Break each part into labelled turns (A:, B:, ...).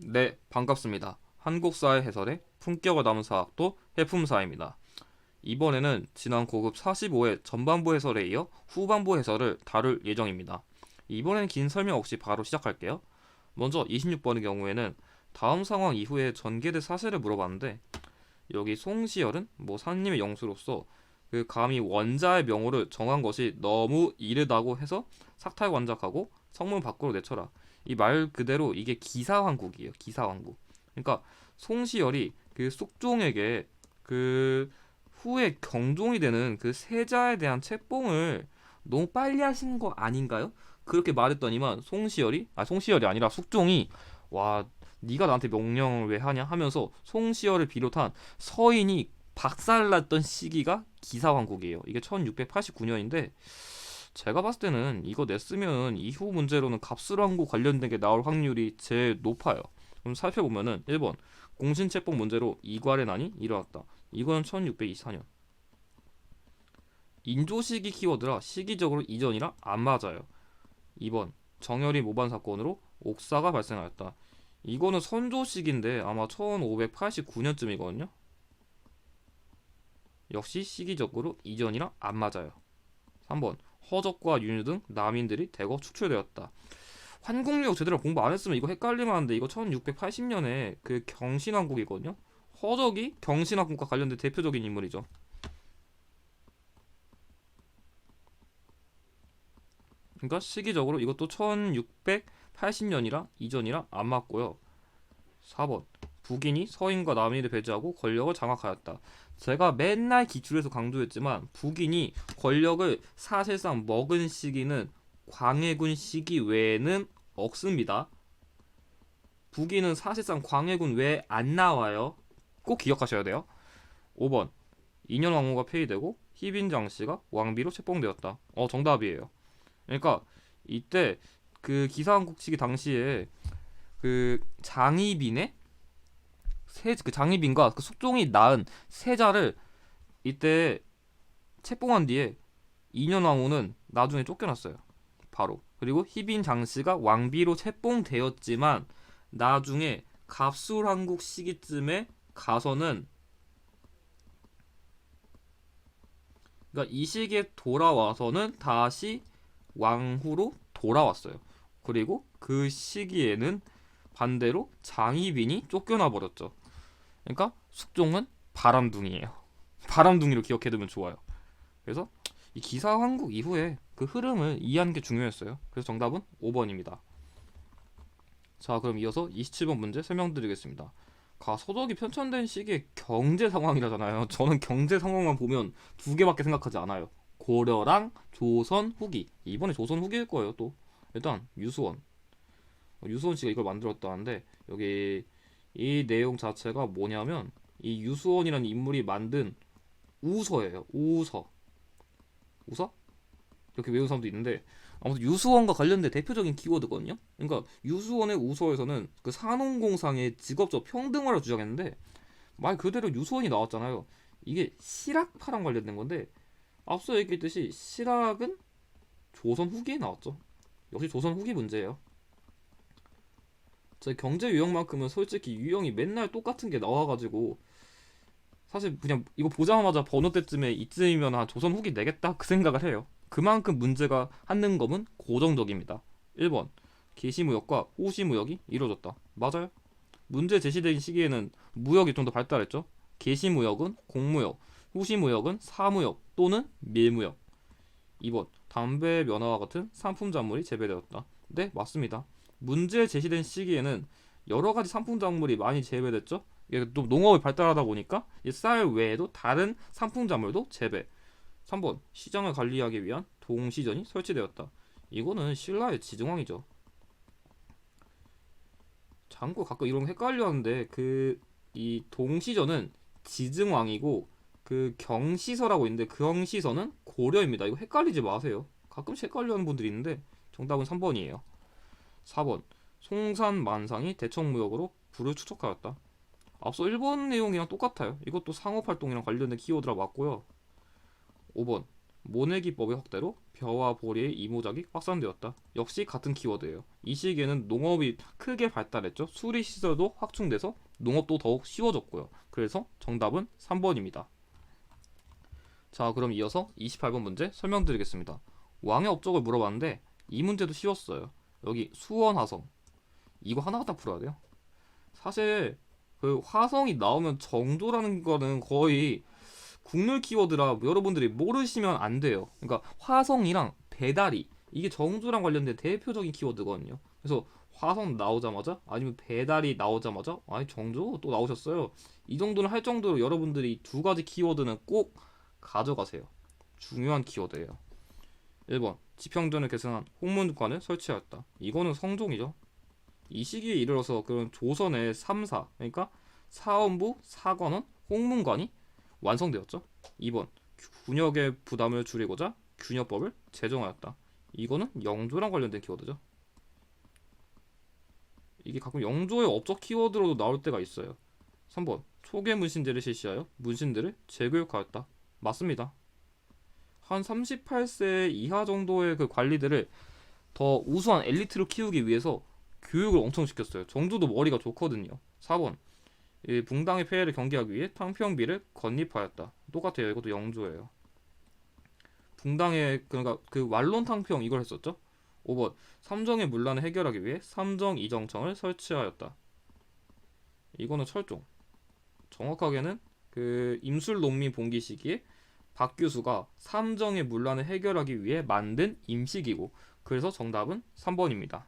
A: 네, 반갑습니다. 한국사회 해설의 품격을 담은 사학도 해품사입니다. 이번에는 지난 고급 45회 전반부 해설에 이어 후반부 해설을 다룰 예정입니다. 이번에는 긴 설명 없이 바로 시작할게요. 먼저 26번의 경우에는 다음 상황 이후에 전개된 사실을 물어봤는데, 여기 송시열은 산님의 영수로서 그 감히 원자의 명호를 정한 것이 너무 이르다고 해서 삭탈관작하고 성문 밖으로 내쳐라. 이 말 그대로 이게 기사왕국이에요. 기사왕국. 그러니까 송시열이 그 숙종에게 그 후에 경종이 되는 그 세자에 대한 책봉을 너무 빨리 하신 거 아닌가요? 그렇게 말했더니만 송시열이 아니라 숙종이, 와, 네가 나한테 명령을 왜 하냐 하면서 송시열을 비롯한 서인이 박살났던 시기가 기사왕국이에요. 이게 1689년인데 제가 봤을 때는 이거 냈으면 이후 문제로는 갑술왕국 관련된 게 나올 확률이 제일 높아요. 그럼 살펴보면은 1번 공신책봉 문제로 이괄의 난이 일어났다. 이건 1624년. 인조시기 키워드라 시기적으로 이전이라 안 맞아요. 2번 정열이 모반 사건으로 옥사가 발생하였다. 이거는 선조시기인데 아마 1589년쯤이거든요. 역시 시기적으로 이전이랑 안 맞아요. 3번 허적과 윤유 등 남인들이 대거 축출되었다. 환국역 제대로 공부 안 했으면 이거 헷갈리면 하는데 이거 1680년에 그 경신왕국이거든요. 허적이 경신왕국과 관련된 대표적인 인물이죠. 그러니까 시기적으로 이것도 1680년이라 이전이라 안 맞고요. 4번 북인이 서인과 남인을 배제하고 권력을 장악하였다. 제가 맨날 기출에서 강조했지만 북인이 권력을 사실상 먹은 시기는 광해군 시기 외에는 없습니다. 북인은 사실상 광해군 외에 안 나와요. 꼭 기억하셔야 돼요. 5번 인현왕후가 폐위되고 희빈장씨가 왕비로 책봉되었다. 정답이에요. 그러니까 이때 그 기사한국 시기 당시에 그 장희빈의 그 장희빈과 그 숙종이 낳은 세자를 이때 책봉한 뒤에 인현왕후는 나중에 쫓겨났어요. 바로. 그리고 희빈 장씨가 왕비로 책봉되었지만 나중에 갑술한국 시기쯤에 가서는, 그러니까 이 시기에 돌아와서는 다시 왕후로 돌아왔어요. 그리고 그 시기에는 반대로 장희빈이 쫓겨나 버렸죠. 그러니까 숙종은 바람둥이에요. 바람둥이로 기억해두면 좋아요. 그래서 이 기사왕국 이후에 그 흐름을 이해하는 게 중요했어요. 그래서 정답은 5번입니다. 자, 그럼 이어서 27번 문제 설명드리겠습니다. 서적이 편찬된 시기의 경제 상황이라잖아요. 저는 경제 상황만 보면 두 개밖에 생각하지 않아요. 고려랑 조선 후기. 이번에 조선 후기일 거예요. 또 일단 유수원 씨가 이걸 만들었다는데, 여기 이 내용 자체가 뭐냐면 이 유수원이라는 인물이 만든 우서예요. 우서? 이렇게 외우는 사람도 있는데, 아무튼 유수원과 관련된 대표적인 키워드거든요. 그러니까 유수원의 우서에서는 그 산업공상의 직업적 평등화를 주장했는데 말 그대로 유수원이 나왔잖아요. 이게 실학파랑 관련된 건데, 앞서 얘기했듯이 실학은 조선 후기에 나왔죠. 역시 조선 후기 문제예요. 제 경제 유형만큼은 솔직히 유형이 맨날 똑같은 게 나와가지고 사실 그냥 이거 보자마자 번호 때쯤에 이쯤이면 한 조선 후기 내겠다 그 생각을 해요. 그만큼 문제가 한능검은 고정적입니다. 1번 계시무역과 호시무역이 이루어졌다. 맞아요. 문제 제시된 시기에는 무역이 좀 더 발달했죠. 계시무역은 공무역, 호시무역은 사무역 또는 밀무역. 2번 담배 면허와 같은 상품 작물이 재배되었다. 네, 맞습니다. 문제 제시된 시기에는 여러 가지 상품 작물이 많이 재배됐죠. 이게 또 농업이 발달하다 보니까 쌀 외에도 다른 상품 작물도 재배. 3번 시장을 관리하기 위한 동시전이 설치되었다. 이거는 신라의 지증왕이죠. 참고 가끔 이런 거 헷갈려 하는데 그 이 동시전은 지증왕이고 그 경시서라고 있는데 그 경시서는 고려입니다. 이거 헷갈리지 마세요. 가끔씩 헷갈려 하는 분들이 있는데 정답은 3번이에요. 4번 송산만상이 대청무역으로 부를 축적하였다. 앞서 1번 내용이랑 똑같아요. 이것도 상업활동이랑 관련된 키워드라 맞고요. 5번 모내기법의 확대로 벼와 보리의 이모작이 확산되었다. 역시 같은 키워드예요. 이 시기에는 농업이 크게 발달했죠. 수리 시설도 확충돼서 농업도 더욱 쉬워졌고요. 그래서 정답은 3번입니다. 자, 그럼 이어서 28번 문제 설명드리겠습니다. 왕의 업적을 물어봤는데 이 문제도 쉬웠어요. 여기 수원화성 이거 하나하나 풀어야 돼요. 사실 그 화성이 나오면 정조라는 거는 거의 국룰 키워드라 여러분들이 모르시면 안 돼요. 그러니까 화성이랑 배다리 이게 정조랑 관련된 대표적인 키워드거든요. 그래서 화성 나오자마자 아니면 배다리 나오자마자 아니 정조 또 나오셨어요. 이 정도는 할 정도로 여러분들이 두 가지 키워드는 꼭 가져가세요. 중요한 키워드예요. 1번 지평전을 개선한 홍문관을 설치하였다. 이거는 성종이죠. 이 시기에 이르러서 그런 조선의 3사 그러니까 사원부, 사관원, 홍문관이 완성되었죠. 2번 군역의 부담을 줄이고자 균역법을 제정하였다. 이거는 영조랑 관련된 키워드죠. 이게 가끔 영조의 업적 키워드로도 나올 때가 있어요. 3번 초계 문신제를 실시하여 문신들을 재교육하였다. 맞습니다. 한 38세 이하 정도의 그 관리들을 더 우수한 엘리트로 키우기 위해서 교육을 엄청 시켰어요. 정조도 머리가 좋거든요. 4번 이 붕당의 폐해를 경계하기 위해 탕평비를 건립하였다. 똑같아요. 이것도 영조예요. 붕당의 그러니까 그 완론 탕평 이걸 했었죠. 5번 삼정의 문란을 해결하기 위해 삼정이정청을 설치하였다. 이거는 철종. 정확하게는 그 임술논민 봉기 시기에 박규수가 삼정의 문란을 해결하기 위해 만든 임시기구. 그래서 정답은 3번입니다.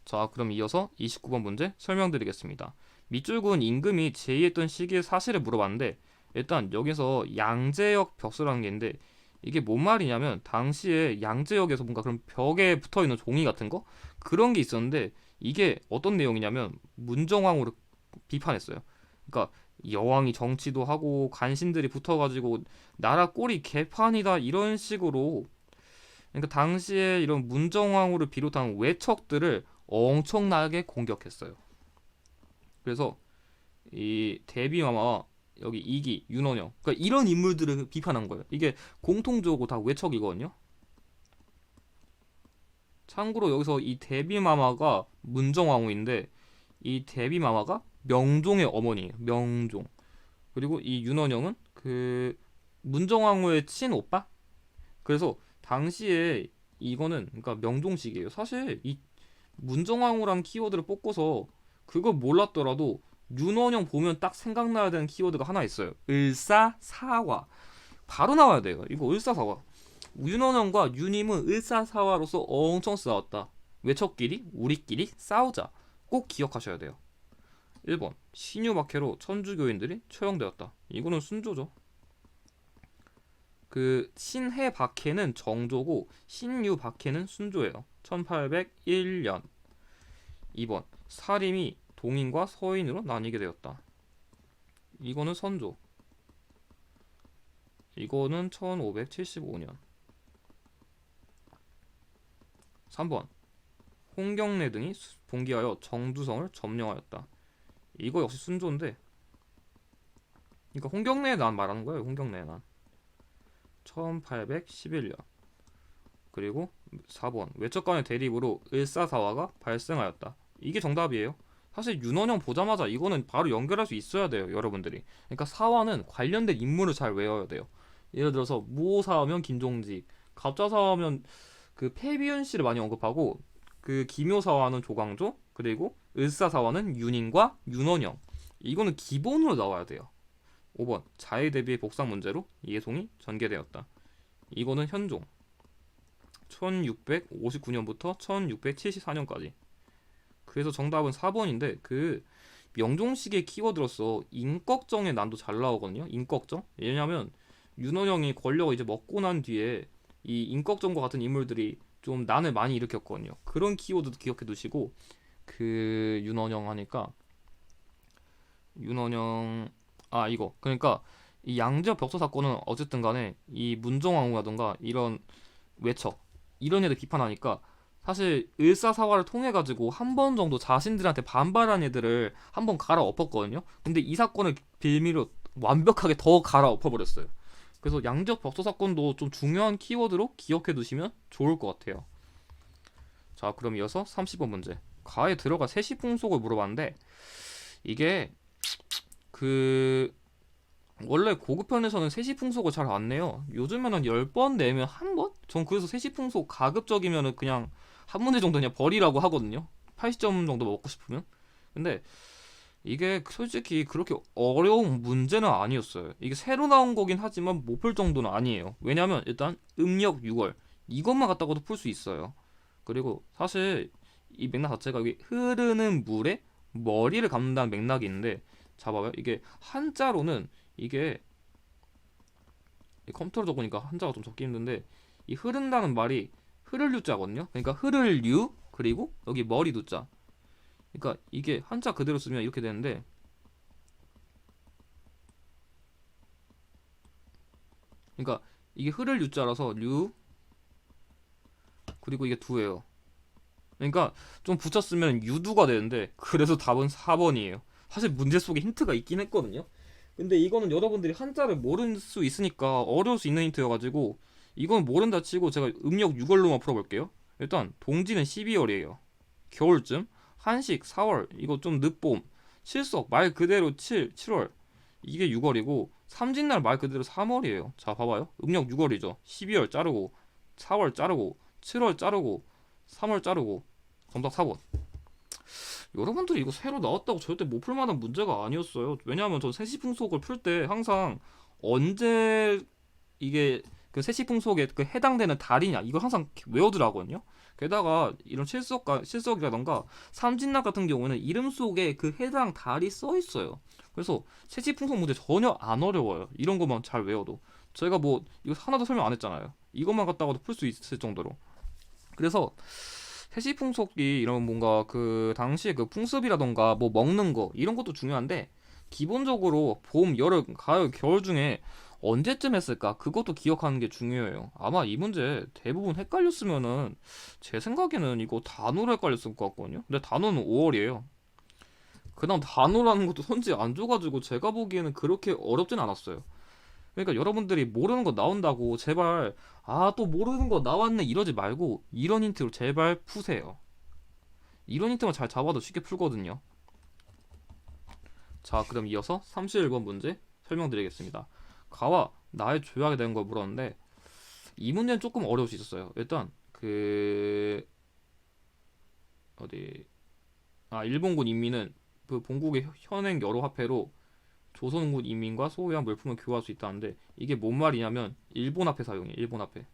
A: 자, 그럼 이어서 29번 문제 설명드리겠습니다. 밑줄군 임금이 제의했던 시기의 사실을 물어봤는데 일단 여기서 양제역 벽서라는 게 있는데 이게 뭔 말이냐면 당시에 양제역에서 뭔가 그런 벽에 붙어있는 종이 같은 거 그런 게 있었는데 이게 어떤 내용이냐면 문정왕후를 비판했어요. 그러니까 여왕이 정치도 하고 간신들이 붙어가지고 나라 꼴이 개판이다 이런 식으로 그러니까 당시에 이런 문정왕후를 비롯한 외척들을 엄청나게 공격했어요. 그래서 이 대비마마와 여기 이기, 윤원영 그러니까 이런 인물들을 비판한 거예요. 이게 공통적으로 다 외척이거든요. 참고로 여기서 이 대비마마가 문정왕후인데 이 대비마마가 명종의 어머니예요. 명종. 그리고 이 윤원영은 그 문정왕후의 친오빠? 그래서 당시에 이거는 그러니까 명종식이에요. 사실 이 문정왕후라는 키워드를 뽑고서 그거 몰랐더라도 윤원영 보면 딱 생각나야 되는 키워드가 하나 있어요. 을사사화. 바로 나와야 돼요. 이거 을사사화. 윤원영과 윤임은 을사사화로서 엄청 싸웠다. 외척끼리 우리끼리 싸우자. 꼭 기억하셔야 돼요. 1번 신유박해로 천주교인들이 처형되었다. 이거는 순조죠. 그 신해박해는 정조고 신유박해는 순조예요. 1801년. 2번 사림이 동인과 서인으로 나뉘게 되었다. 이거는 선조. 이거는 1575년. 3번 홍경래 등이 봉기하여 정두성을 점령하였다. 이거 역시 순조인데 그러니까 홍경래에 난 말하는 거예요. 홍경래에 난 1811년. 그리고 4번 외척 간의 대립으로 을사사화가 발생하였다. 이게 정답이에요. 사실 윤원영 보자마자 이거는 바로 연결할 수 있어야 돼요. 여러분들이. 그러니까 사화는 관련된 인물을 잘 외워야 돼요. 예를 들어서 무오사하면 김종직, 갑자사하면 그 패비윤 씨를 많이 언급하고 그 기묘사화는 조광조, 그리고 을사사화는 윤인과 윤원영. 이거는 기본으로 나와야 돼요. 5번 자해 대비의 복상 문제로 이해송이 전개되었다. 이거는 현종. 1659년부터 1674년까지. 그래서 정답은 4번인데 그 명종식의 키워드로서 인꺽정의 난도 잘 나오거든요. 인꺽정. 왜냐면 윤원영이 권력을 이제 먹고 난 뒤에 이 인꺽정과 같은 인물들이 좀 난을 많이 일으켰거든요. 그런 키워드도 기억해 두시고 그 윤원영 하니까 윤원영 이거 그러니까 이 양지역 벽서 사건은 어쨌든 간에 이 문정왕후라든가 이런 외척 이런 애들 비판하니까 사실 을사사화를 통해 가지고 한 번 정도 자신들한테 반발한 애들을 한번 갈아 엎었거든요. 근데 이 사건을 빌미로 완벽하게 더 갈아 엎어버렸어요. 그래서 양지역 벽서 사건도 좀 중요한 키워드로 기억해 두시면 좋을 것 같아요. 자, 그럼 이어서 30번 문제. 가에 들어가 세시풍속을 물어봤는데 이게 그 원래 고급편에서는 세시풍속을 잘 안 내요. 요즘에는 10번 내면 한 번? 전 그래서 세시풍속 가급적이면은 그냥 한 문제 정도 그냥 버리라고 하거든요. 80점 정도 먹고 싶으면. 근데 이게 솔직히 그렇게 어려운 문제는 아니었어요. 이게 새로 나온 거긴 하지만 못 풀 정도는 아니에요. 왜냐면 일단 음력 6월 이것만 갖다가도 풀 수 있어요. 그리고 사실 이 맥락 자체가 여기 흐르는 물에 머리를 감는다는 맥락이 있는데, 자 봐봐요. 이게 한자로는 이게 컴퓨터로 적으니까 한자가 좀 적기 힘든데, 이 흐른다는 말이 흐를 유자거든요. 그러니까 흐를 유 그리고 여기 머리 두자. 그러니까 이게 한자 그대로 쓰면 이렇게 되는데, 그러니까 이게 흐를 유자라서 류 그리고 이게 두예요. 그러니까 좀 붙였으면 유두가 되는데, 그래서 답은 4번이에요. 사실 문제 속에 힌트가 있긴 했거든요. 근데 이거는 여러분들이 한자를 모를 수 있으니까 어려울 수 있는 힌트여가지고 이건 모른다 치고 제가 음력 6월로만 풀어볼게요. 일단 동지는 12월이에요. 겨울쯤. 한식 4월. 이거 좀 늦봄. 칠석 말 그대로 7월. 이게 6월이고 삼진날 말 그대로 3월이에요. 자 봐봐요. 음력 6월이죠. 12월 자르고 4월 자르고 7월 자르고 3월 자르고 정답 4번. 여러분들이 이거 새로 나왔다고 절대 못 풀만한 문제가 아니었어요. 왜냐하면 전 세시풍속을 풀 때 항상 언제 이게 그 세시풍속에 그 해당되는 달이냐 이걸 항상 외워두라거든요. 게다가 이런 칠석이라던가 삼진락 같은 경우는 이름 속에 그 해당 달이 써 있어요. 그래서 세시풍속 문제 전혀 안 어려워요. 이런 것만 잘 외워도. 저희가 뭐 이거 하나도 설명 안 했잖아요. 이것만 갖다가도 풀 수 있을 정도로. 그래서 세시풍속이 이런 뭔가 그 당시에 그 풍습이라던가 뭐 먹는 거 이런 것도 중요한데, 기본적으로 봄, 여름, 가을, 겨울 중에 언제쯤 했을까 그것도 기억하는 게 중요해요. 아마 이 문제 대부분 헷갈렸으면은 제 생각에는 이거 단어로 헷갈렸을 것 같거든요. 근데 단어는 5월이에요. 그다음 단어라는 것도 선지 안 줘가지고 제가 보기에는 그렇게 어렵진 않았어요. 그러니까 여러분들이 모르는 거 나온다고 제발 또 모르는 거 나왔네 이러지 말고 이런 힌트로 제발 푸세요. 이런 힌트만 잘 잡아도 쉽게 풀거든요. 자, 그럼 이어서 31번 문제 설명드리겠습니다. 가와 나의 조약에 대한 걸 물었는데 이 문제는 조금 어려울 수 있었어요. 일단 그 어디 일본군 인민은 그 본국의 현행 여러 화폐로 조선군 인민과 소유한 물품을 교환할 수 있다는데, 이게 뭔 말이냐면 일본 화폐 사용이에요. 일본 화폐.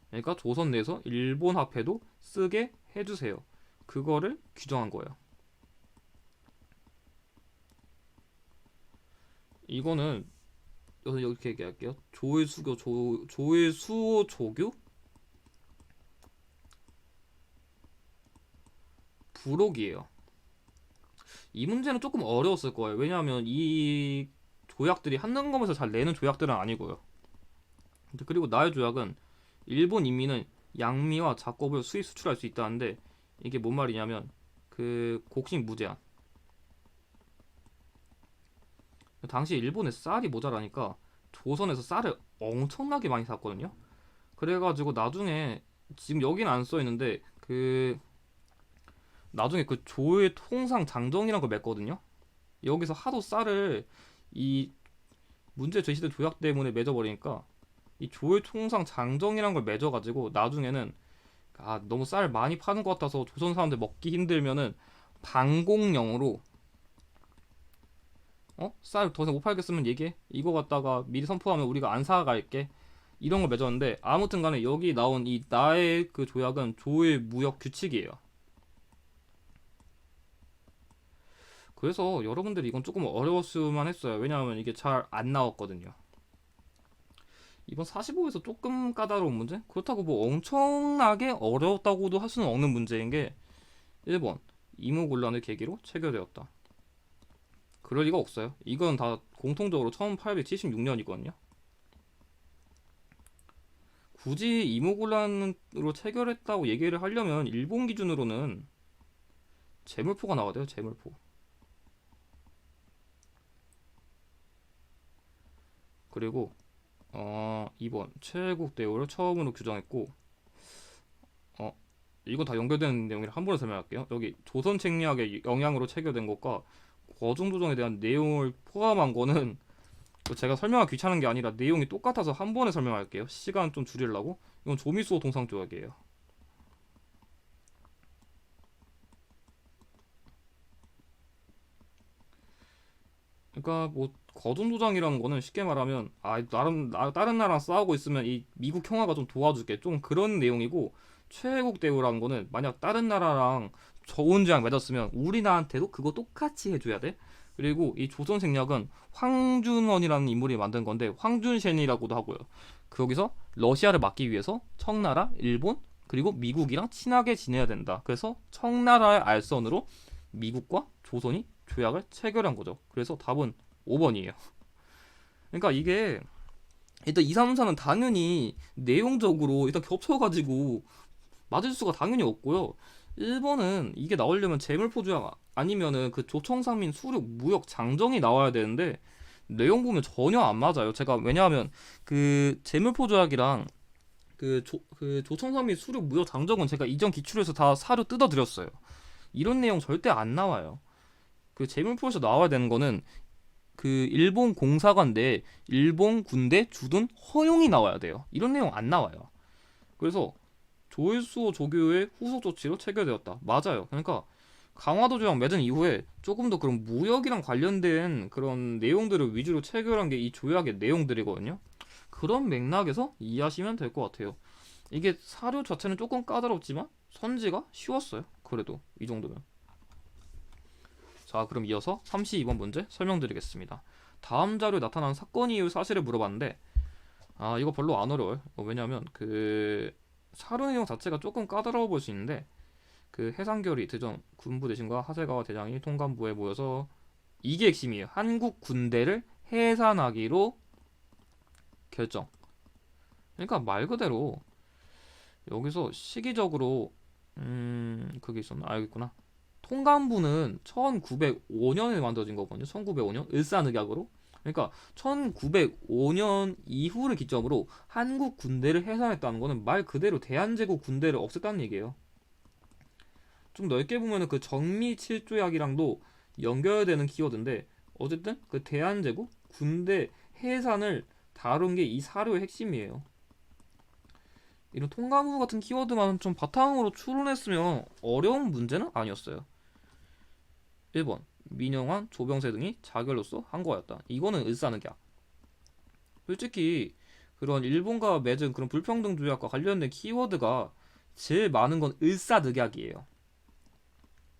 A: 그러니까 조선 내에서 일본 화폐도 쓰게 해주세요. 그거를 규정한 거예요. 이거는 여기서 이렇게 얘기할게요. 조일수호 조규 부록이에요. 이 문제는 조금 어려웠을 거예요. 왜냐하면 이 조약들이 한능검에서 잘 내는 조약들은 아니고요. 그리고 나의 조약은 일본 인민은 양미와 잡곡을 수입 수출할 수 있다는데, 이게 뭔 말이냐면 그 곡식 무제한. 당시 일본에 쌀이 모자라니까 조선에서 쌀을 엄청나게 많이 샀거든요. 그래가지고 나중에 지금 여기는 안 써 있는데 그 나중에 그 조의 통상 장정이라는 걸 맺거든요. 여기서 하도 쌀을 이 문제 제시된 조약 때문에 맺어버리니까 이 조의 통상 장정이라는 걸 맺어가지고 나중에는 너무 쌀 많이 파는 것 같아서 조선 사람들 먹기 힘들면은 방공령으로 쌀 더 이상 못 팔겠으면 얘기해. 이거 갖다가 미리 선포하면 우리가 안 사갈게. 이런 걸 맺었는데 아무튼 간에 여기 나온 이 나의 그 조약은 조의 무역 규칙이에요. 그래서 여러분들이 이건 조금 어려웠으면 했어요. 왜냐하면 이게 잘 안 나왔거든요. 이번 45에서 조금 까다로운 문제? 그렇다고 뭐 엄청나게 어려웠다고도 할 수는 없는 문제인 게, 1번 이모곤란을 계기로 체결되었다. 그럴 리가 없어요. 이건 다 공통적으로 1876년이거든요. 굳이 이모곤란으로 체결했다고 얘기를 하려면 일본 기준으로는 재물포가 나와야 돼요. 재물포. 그리고 2번 최애국 대우를 처음으로 규정했고, 이거 다 연결되는 내용이라 한 번에 설명할게요. 여기 조선 책리학의 영향으로 체결된 것과 거중조정에 대한 내용을 포함한 거는 제가 설명하기 귀찮은 게 아니라 내용이 똑같아서 한 번에 설명할게요. 시간 좀 줄이려고. 이건 조미수호 동상조약이에요. 그러니까 뭐 거중조정이라는 거는 쉽게 말하면 다른 나라랑 싸우고 있으면 이 미국 형아가 좀 도와줄게, 좀 그런 내용이고, 최애국 대우라는 거는 만약 다른 나라랑 좋은 조약 맺었으면 우리나라한테도 그거 똑같이 해줘야 돼. 그리고 이 조선생략은 황준원이라는 인물이 만든 건데 황준센이라고도 하고요. 거기서 러시아를 막기 위해서 청나라, 일본, 그리고 미국이랑 친하게 지내야 된다. 그래서 청나라의 알선으로 미국과 조선이 조약을 체결한 거죠. 그래서 답은 5번이에요. 그러니까 이게 일단 2, 3, 4는 당연히 내용적으로 일단 겹쳐가지고 맞을 수가 당연히 없고요. 1번은 이게 나오려면 재물포조약 아니면은 그 조청상민 수륙 무역 장정이 나와야 되는데 내용 보면 전혀 안 맞아요. 제가 왜냐하면 그 재물포조약이랑 그 조청상민 수륙 무역 장정은 제가 이전 기출에서 다 사료 뜯어드렸어요. 이런 내용 절대 안 나와요. 그 재물포에서 나와야 되는 거는 그 일본 공사관 내 일본 군대 주둔 허용이 나와야 돼요. 이런 내용 안 나와요. 그래서 조일수호 조교의 후속 조치로 체결되었다. 맞아요. 그러니까 강화도 조약 맺은 이후에 조금 더 그런 무역이랑 관련된 그런 내용들을 위주로 체결한 게 이 조약의 내용들이거든요. 그런 맥락에서 이해하시면 될 것 같아요. 이게 사료 자체는 조금 까다롭지만 선지가 쉬웠어요. 그래도 이 정도면. 자, 그럼 이어서 32번 문제 설명드리겠습니다. 다음 자료에 나타난 사건 이후 사실을 물어봤는데, 이거 별로 안 어려워요. 왜냐하면 그 사료 내용 자체가 조금 까다로워 보일 수 있는데, 그 해상결의 대전 군부 대신과 하세가와 대장이 통감부에 모여서, 이게 핵심이에요. 한국 군대를 해산하기로 결정. 그러니까 말 그대로 여기서 시기적으로 그게 있었나? 알겠구나. 통감부는 1905년에 만들어진 거거든요. 1905년 을사늑약으로. 그러니까 1905년 이후를 기점으로 한국 군대를 해산했다는 거는 말 그대로 대한제국 군대를 없앴다는 얘기예요. 좀 넓게 보면은 그 정미 7조약이랑도 연결되는 키워드인데, 어쨌든 그 대한제국 군대 해산을 다룬 게 이 사료의 핵심이에요. 이런 통감부 같은 키워드만 좀 바탕으로 추론했으면 어려운 문제는 아니었어요. 1번 민영환, 조병세 등이 자결로서 한 거였다. 이거는 을사늑약. 솔직히 그런 일본과 맺은 그런 불평등 조약과 관련된 키워드가 제일 많은 건 을사늑약이에요.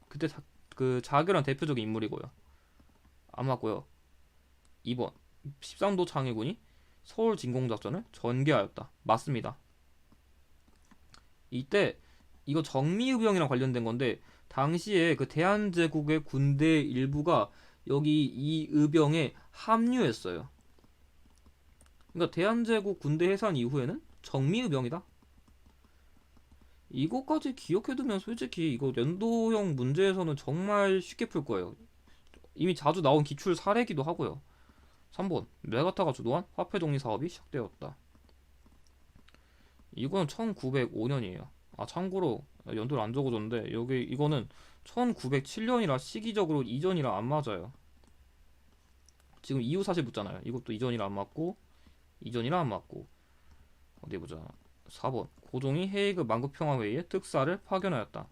A: 그때 그 자결한 대표적인 인물이고요. 안 맞고요. 2번 13도 창해군이 서울 진공작전을 전개하였다. 맞습니다. 이때 이거 정미의병이랑 관련된 건데, 당시에 그 대한제국의 군대 일부가 여기 이 의병에 합류했어요. 그러니까 대한제국 군대 해산 이후에는 정미의병이다. 이거까지 기억해두면 솔직히 이거 연도형 문제에서는 정말 쉽게 풀 거예요. 이미 자주 나온 기출 사례기도 하고요. 3번 메가타가 주도한 화폐 정리 사업이 시작되었다. 이건 1905년이에요. 참고로 연도를 안 적어줬는데 여기 이거는 1907년이라 시기적으로 이전이라 안 맞아요. 지금 이후 사실 묻잖아요. 이것도 이전이라 안 맞고 이전이라 안 맞고. 어디 보자. 4번 고종이 헤이그 만국평화회의에 특사를 파견하였다.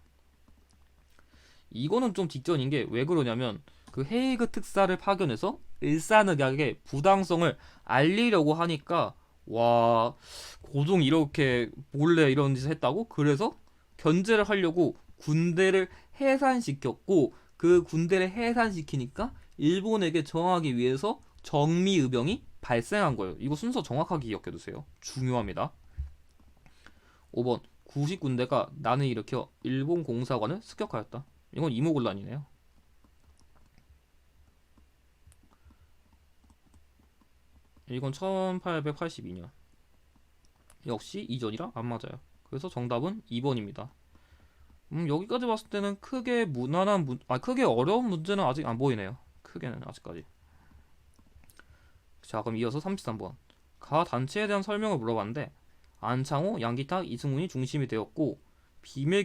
A: 이거는 좀 직전인 게 왜 그러냐면, 그 헤이그 특사를 파견해서 일산의학의 부당성을 알리려고 하니까, 와, 고종 이렇게 몰래 이런 짓을 했다고? 그래서 견제를 하려고 군대를 해산시켰고, 그 군대를 해산시키니까 일본에게 저항하기 위해서 정미의병이 발생한 거예요. 이거 순서 정확하게 기억해두세요. 중요합니다. 5번 구식 군대가 난을 일으켜 일본 공사관을 습격하였다. 이건 이모곤란이네요. 이건 1882년. 역시 이전이라 안 맞아요. 그래서 정답은 2번입니다. 여기까지 봤을 때는 크게 크게 어려운 문제는 아직 안 보이네요. 크게는 아직까지. 자, 그럼 이어서 33번. 가 단체에 대한 설명을 물어봤는데 안창호, 양기탁, 이승훈이 중심이 되었고 비밀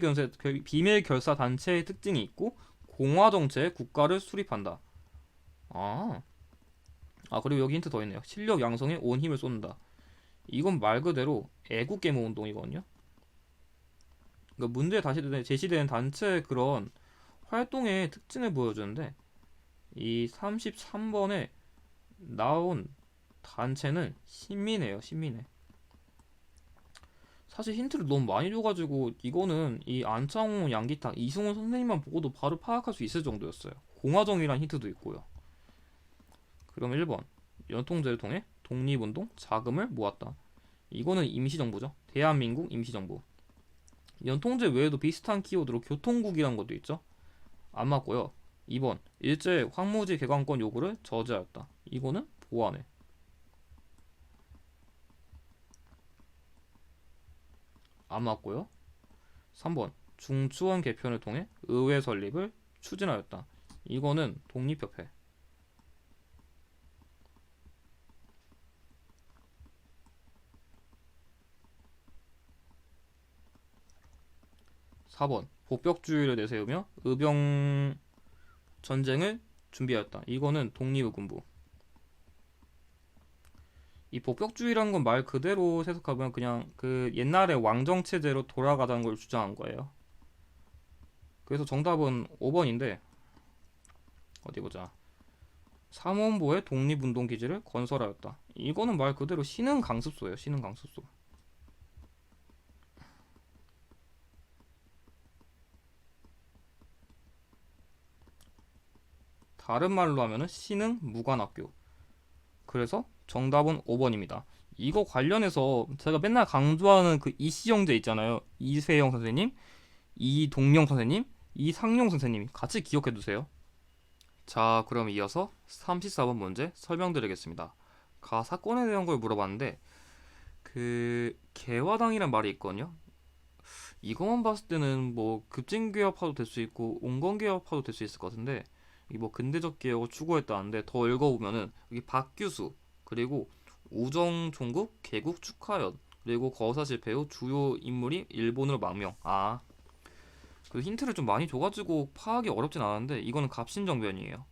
A: 결사 단체의 특징이 있고 공화 정체의 국가를 수립한다. 아, 그리고 여기 힌트 더 있네요. 실력 양성에 온 힘을 쏟는다. 이건 말 그대로 애국 계모 운동이거든요. 그러니까 문제에 다시 제시되는 단체의 그런 활동의 특징을 보여주는데 이 33번에 나온 단체는 신민회예요. 신민회. 사실 힌트를 너무 많이 줘가지고 이거는 이 안창호, 양기탁, 이승훈 선생님만 보고도 바로 파악할 수 있을 정도였어요. 공화정이란 힌트도 있고요. 그럼 1번 연통제를 통해 독립운동 자금을 모았다. 이거는 임시정부죠. 대한민국 임시정부. 연통제 외에도 비슷한 키워드로 교통국이란 것도 있죠. 안 맞고요. 2번 일제 황무지 개관권 요구를 저지하였다. 이거는 보완해. 안 맞고요. 3번 중추원 개편을 통해 의회 설립을 추진하였다. 이거는 독립협회. 4번 복벽주의를 내세우며 의병 전쟁을 준비하였다. 이거는 독립의군부. 이 복벽주의라는 건 말 그대로 해석하면 그냥 그 옛날의 왕정 체제로 돌아가자는 걸 주장한 거예요. 그래서 정답은 5번인데 어디 보자. 삼원보의 독립운동 기지를 건설하였다. 이거는 말 그대로 신흥 강습소예요. 신흥 강습소. 다른 말로 하면은 신흥 무관학교. 그래서 정답은 5번입니다. 이거 관련해서 제가 맨날 강조하는 그 이씨 형제 있잖아요. 이세영 선생님, 이동영 선생님, 이상용 선생님이 같이 기억해 두세요. 자, 그럼 이어서 34번 문제 설명드리겠습니다. 가 사건에 대한 걸 물어봤는데 그 개화당이란 말이 있거든요. 이것만 봤을 때는 뭐 급진개혁파도 될 수 있고 온건개혁파도 될 수 있을 것 같은데 이 뭐 근대적 개혁을 추구했다는데 더 읽어보면은 여기 박규수 그리고 우정 총국 개국 축하연 그리고 거사실 배우 주요 인물이 일본으로 망명. 그 힌트를 좀 많이 줘가지고 파악이 어렵진 않았는데 이거는 갑신정변이에요.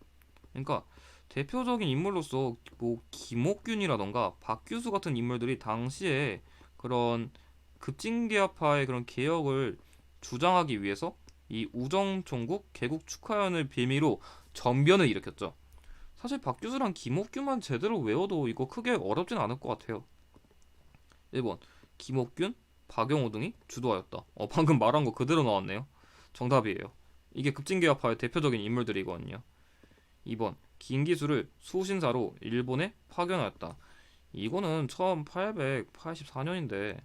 A: 그러니까 대표적인 인물로서 뭐 김옥균이라던가 박규수 같은 인물들이 당시에 그런 급진개혁파의 그런 개혁을 주장하기 위해서 이 우정총국 개국 축하연을 빌미로 전변을 일으켰죠. 사실 박규수랑 김옥균만 제대로 외워도 이거 크게 어렵진 않을 것 같아요. 1번 김옥균, 박용호 등이 주도하였다. 방금 말한 거 그대로 나왔네요. 정답이에요. 이게 급진개혁파의 대표적인 인물들이거든요. 2번 김기수를 수신사로 일본에 파견하였다. 이거는 1884년인데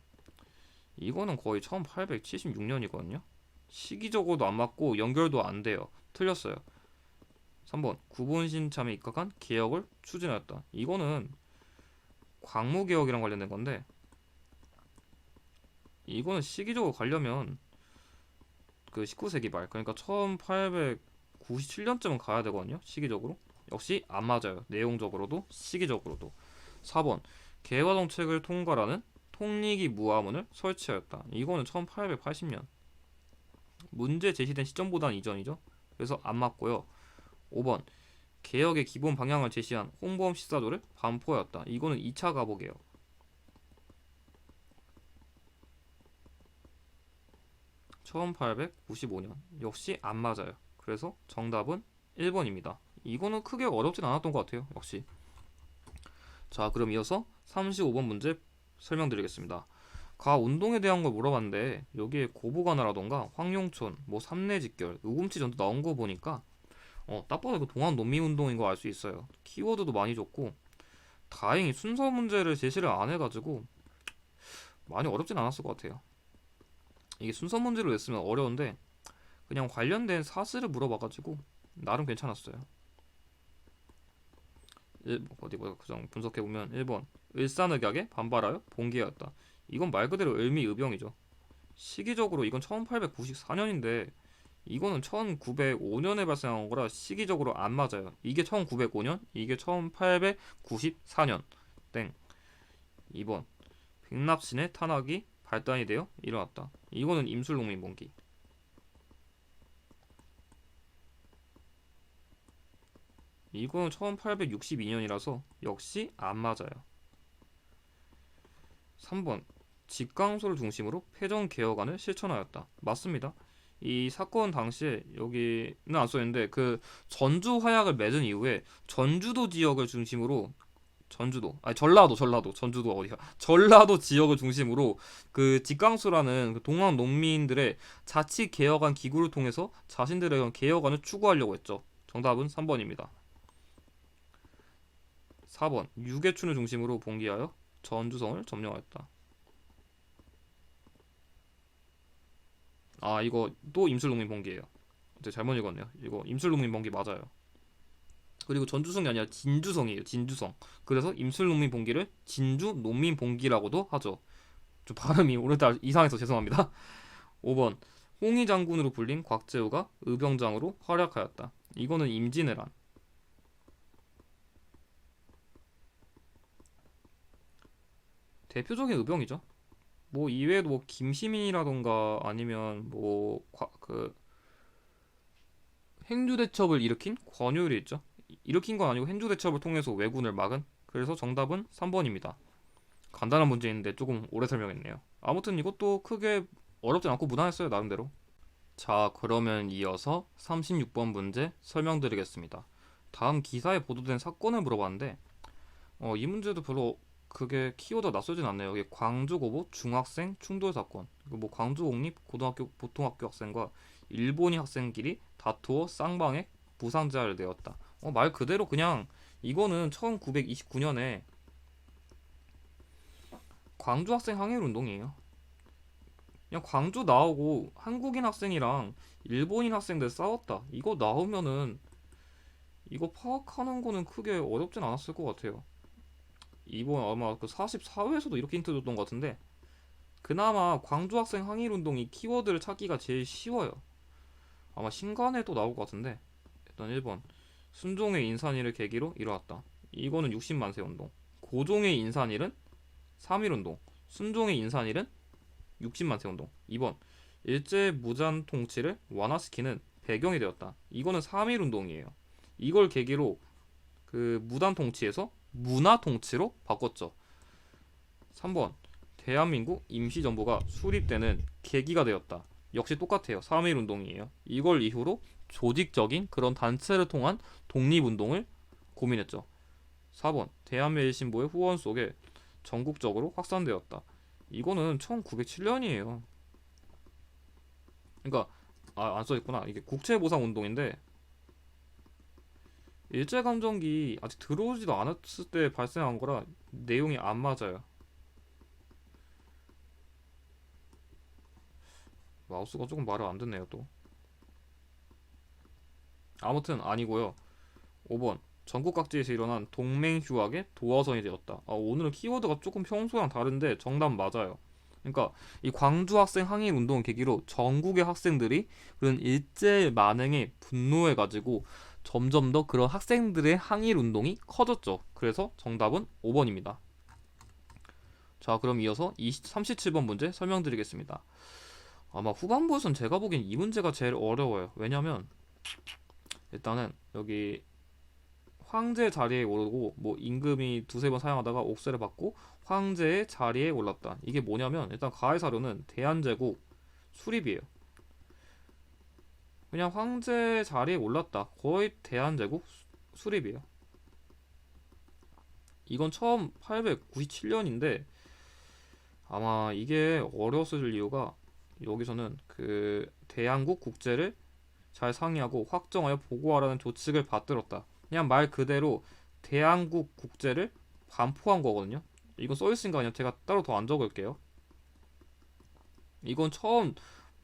A: 이거는 거의 1876년이거든요. 시기적으로도 안 맞고 연결도 안 돼요. 틀렸어요. 3번 구본신 참에 입각한 개혁을 추진하였다. 이거는 광무개혁이랑 관련된 건데 이거는 시기적으로 가려면 그 19세기 말 그러니까 1897년쯤은 가야 되거든요. 시기적으로. 역시 안 맞아요. 내용적으로도 시기적으로도. 4번 개화정책을 통과라는 통리기 무화문을 설치하였다. 이거는 1880년. 문제 제시된 시점보다는 이전이죠. 그래서 안 맞고요. 5번 개혁의 기본 방향을 제시한 홍범 시사도를 반포하였다. 이거는 2차 가보개혁. 1895년. 역시 안 맞아요. 그래서 정답은 1번입니다. 이거는 크게 어렵진 않았던 것 같아요. 역시. 자, 그럼 이어서 35번 문제 설명드리겠습니다. 가 운동에 대한 걸 물어봤는데 여기에 고부관하라던가 황룡촌, 뭐 삼내직결, 우금치전도 나온 거 보니까 딱 봐도 그 동안 농민운동인 거 알 수 있어요. 키워드도 많이 줬고 다행히 순서 문제를 제시를 안 해가지고 많이 어렵진 않았을 것 같아요. 이게 순서 문제로 냈으면 어려운데 그냥 관련된 사실을 물어봐가지고 나름 괜찮았어요. 어디 보자 그냥 분석해보면 1번 일산의학에 반발하여 봉기하였다. 이건 말 그대로 을미의병이죠. 시기적으로 이건 1894년인데 이거는 1905년에 발생한 거라 시기적으로 안 맞아요. 이게 1905년, 이게 1894년. 땡. 2번. 백납신의 탄압이 발단이 되어 일어났다. 이거는 임술농민봉기. 이거는 1862년이라서 역시 안 맞아요. 3번. 직강소를 중심으로 패전 개혁안을 실천하였다. 맞습니다. 이 사건 당시에 여기는 안 써있는데 그 전주 화약을 맺은 이후에 전주도 지역을 중심으로 전라도 전주도 어디야 전라도 지역을 중심으로 그 직강수라는 그 동학 농민들의 자치 개혁안 기구를 통해서 자신들의 개혁안을 추구하려고 했죠. 정답은 3번입니다. 4번 유계춘을 중심으로 봉기하여 전주성을 점령하였다. 아 이거 또 임술농민 봉기예요. 제가 잘못 읽었네요. 이거 임술농민 봉기 맞아요. 그리고 전주성이 아니라 진주성이에요. 진주성. 그래서 임술농민 봉기를 진주 농민 봉기라고도 하죠. 좀 발음이 오늘따라 이상해서 죄송합니다. 5번 홍위 장군으로 불린 곽재우가 의병장으로 활약하였다. 이거는 임진왜란. 대표적인 의병이죠. 뭐 이외에도 뭐 김시민이라던가 아니면 뭐 그 행주대첩을 일으킨 권유일이 있죠. 일으킨 건 아니고 행주대첩을 통해서 왜군을 막은. 그래서 정답은 3번입니다. 간단한 문제인데 조금 오래 설명했네요. 아무튼 이것도 크게 어렵진 않고 무난했어요, 나름대로. 자, 그러면 이어서 36번 문제 설명드리겠습니다. 다음 기사에 보도된 사건을 물어봤는데 이 문제도 별로 그게 키워드가 낯설진 않네요. 이게 광주고보 중학생 충돌 사건. 뭐 광주공립 고등학교 보통학교 학생과 일본인 학생끼리 다투어 쌍방에 부상자를 내었다. 말 그대로 그냥 이거는 1929년에 광주 학생 항일 운동이에요. 그냥 광주 나오고 한국인 학생이랑 일본인 학생들 싸웠다. 이거 나오면은 이거 파악하는 거는 크게 어렵진 않았을 것 같아요. 이번 아마 그 44회에서도 이렇게 힌트 줬던 것 같은데 그나마 광주 학생 항일 운동이 키워드를 찾기가 제일 쉬워요. 아마 신간에도 나올 것 같은데 일단 1번 순종의 인산일을 계기로 일어났다. 이거는 60만세 운동. 고종의 인산일은 3.1 운동. 순종의 인산일은 60만세 운동. 2번 일제 무장 통치를 완화시키는 배경이 되었다. 이거는 3.1 운동이에요. 이걸 계기로 그 무단 통치에서 문화 통치로 바꿨죠. 3번 대한민국 임시정부가 수립되는 계기가 되었다. 역시 똑같아요. 3.1 운동이에요. 이걸 이후로 조직적인 그런 단체를 통한 독립운동을 고민했죠. 4번 대한매일신보의 후원 속에 전국적으로 확산되었다. 이거는 1907년이에요. 그러니까 안 써있구나. 이게 국채보상운동인데 일제감정기 아직 들어오지도 않았을 때 발생한 거라 내용이 안 맞아요. 마우스가 조금 말을 안 듣네요 또. 아무튼 아니고요. 5번 전국 각지에서 일어난 동맹휴학의 도화선이 되었다. 오늘은 키워드가 조금 평소랑 다른데 정답 맞아요. 그러니까 이 광주 학생 항일 운동을 계기로 전국의 학생들이 그런 일제 만행에 분노해가지고 점점 더 그런 학생들의 항일 운동이 커졌죠. 그래서 정답은 5번입니다. 자, 그럼 이어서 37번 문제 설명드리겠습니다. 아마 후반부에선 제가 보기엔 이 문제가 제일 어려워요. 왜냐면 일단은 여기 황제 자리에 오르고 뭐 임금이 두세 번 사용하다가 옥세를 받고 황제의 자리에 올랐다. 이게 뭐냐면 일단 가해 사료는 대한제국 수립이에요. 그냥 황제 자리에 올랐다. 거의 대한제국 수립이에요. 이건 처음 897년인데 아마 이게 어려웠을 이유가 여기서는 그 대한국 국제를 잘 상의하고 확정하여 보고하라는 조칙을 받들었다. 그냥 말 그대로 대한국 국제를 반포한 거거든요. 이건 써있으니까 그냥 제가 따로 더 안 적을게요. 이건 처음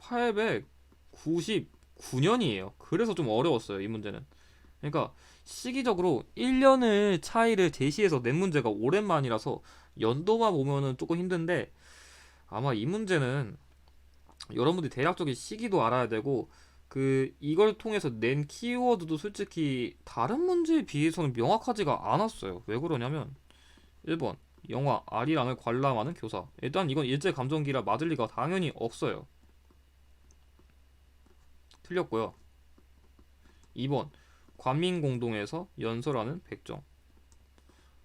A: 899년이에요. 그래서 좀 어려웠어요, 이 문제는. 그러니까 시기적으로 1년을 차이를 제시해서 낸 문제가 오랜만이라서 연도만 보면은 조금 힘든데 아마 이 문제는 여러분들이 대략적인 시기도 알아야 되고 이걸 통해서 낸 키워드도 솔직히 다른 문제에 비해서는 명확하지가 않았어요. 왜 그러냐면 1번 영화 아리랑을 관람하는 교사. 일단 이건 일제감정기라 맞을 리가 당연히 없어요. 틀렸고요. 2번 관민공동에서 연설하는 백정.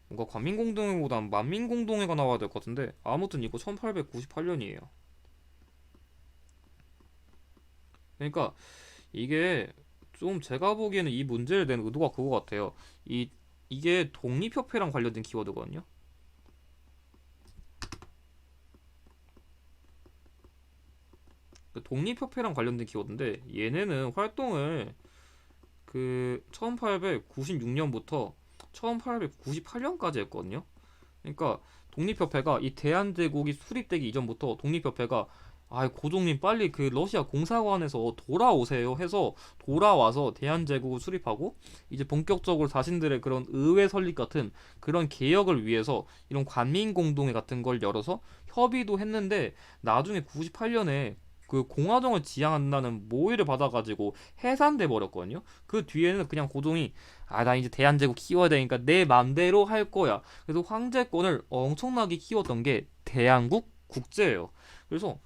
A: 뭔가 관민공동회보단 만민공동회가 나와야 될 것 같은데 아무튼 이거 1898년이에요. 그러니까 이게 좀 제가 보기에는 이 문제를 낸 의도가 그거 같아요. 이게 독립협회랑 관련된 키워드거든요. 독립협회랑 관련된 키워드인데 얘네는 활동을 1896년부터 1898년까지 했거든요. 그러니까 독립협회가 이 대한제국이 수립되기 이전부터 독립협회가 고종님 빨리 러시아 공사관에서 돌아오세요 해서 돌아와서 대한제국을 수립하고 이제 본격적으로 자신들의 그런 의회 설립 같은 그런 개혁을 위해서 이런 관민공동회 같은 걸 열어서 협의도 했는데 나중에 98년에 공화정을 지향한다는 모의를 받아가지고 해산돼 버렸거든요. 그 뒤에는 그냥 고종이 나 이제 대한제국 키워야 되니까 내 맘대로 할 거야. 그래서 황제권을 엄청나게 키웠던 게 대한국 국제예요. 그래서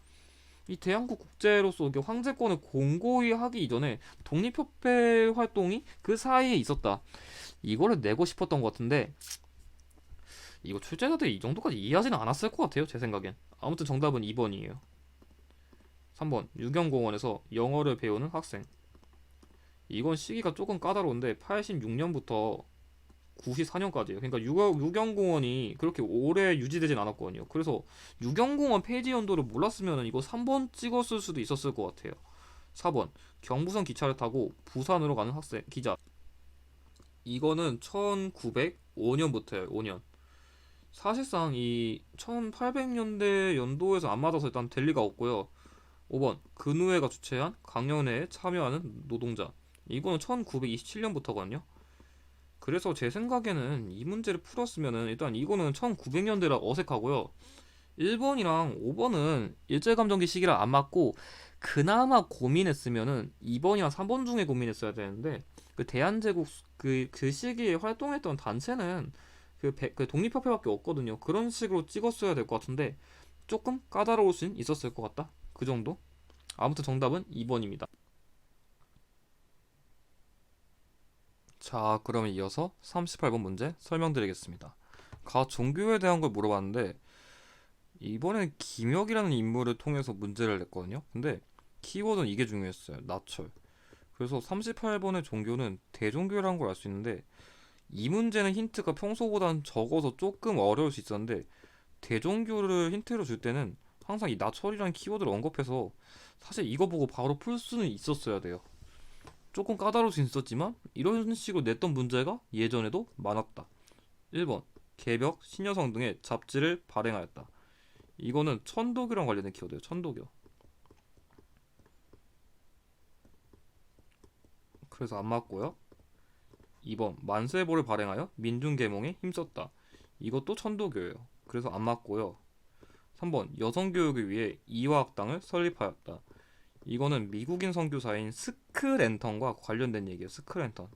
A: 이 대한국 국제로서 황제권을 공고히 하기 이전에 독립협회 활동이 그 사이에 있었다. 이거를 내고 싶었던 것 같은데 이거 출제자들이 이 정도까지 이해하지는 않았을 것 같아요. 제 생각엔. 아무튼 정답은 2번이에요. 3번 유경공원에서 영어를 배우는 학생. 이건 시기가 조금 까다로운데 86년부터 94년까지예요. 그러니까 유경공원이 그렇게 오래 유지되진 않았거든요. 그래서 유경공원 폐지 연도를 몰랐으면 이거 3번 찍었을 수도 있었을 것 같아요. 4번 경부선 기차를 타고 부산으로 가는 학생 기자. 이거는 1905년부터예요. 5년. 사실상 이 1800년대 연도에서 안 맞아서 일단 될 리가 없고요. 5번 근우회가 주최한 강연회에 참여하는 노동자. 이거는 1927년부터거든요. 그래서 제 생각에는 이 문제를 풀었으면은 일단 이거는 1900년대라 어색하고요. 1번이랑 5번은 일제감정기 시기랑 안 맞고 그나마 고민했으면은 2번이랑 3번 중에 고민했어야 되는데 대한제국 그 시기에 활동했던 단체는 그 독립협회밖에 없거든요. 그런 식으로 찍었어야 될 것 같은데 조금 까다로울 수는 있었을 것 같다. 그 정도? 아무튼 정답은 2번입니다. 자, 그러면 이어서 38번 문제 설명드리겠습니다. 가 종교에 대한 걸 물어봤는데 이번엔 김혁이라는 인물을 통해서 문제를 냈거든요. 근데 키워드는 이게 중요했어요. 나철. 그래서 38번의 종교는 대종교라는 걸 알 수 있는데 이 문제는 힌트가 평소보단 적어서 조금 어려울 수 있었는데 대종교를 힌트로 줄 때는 항상 이 나철이라는 키워드를 언급해서 사실 이거 보고 바로 풀 수는 있었어야 돼요. 조금 까다로울 수 있었지만 이런 식으로 냈던 문제가 예전에도 많았다. 1번 개벽, 신여성 등의 잡지를 발행하였다. 이거는 천도교랑 관련된 키워드예요. 천도교. 그래서 안 맞고요. 2번 만세보를 발행하여 민중계몽에 힘썼다. 이것도 천도교예요. 그래서 안 맞고요. 3번 여성교육을 위해 이화학당을 설립하였다. 이거는 미국인 선교사인 스크랜턴과 관련된 얘기예요. 스크랜턴.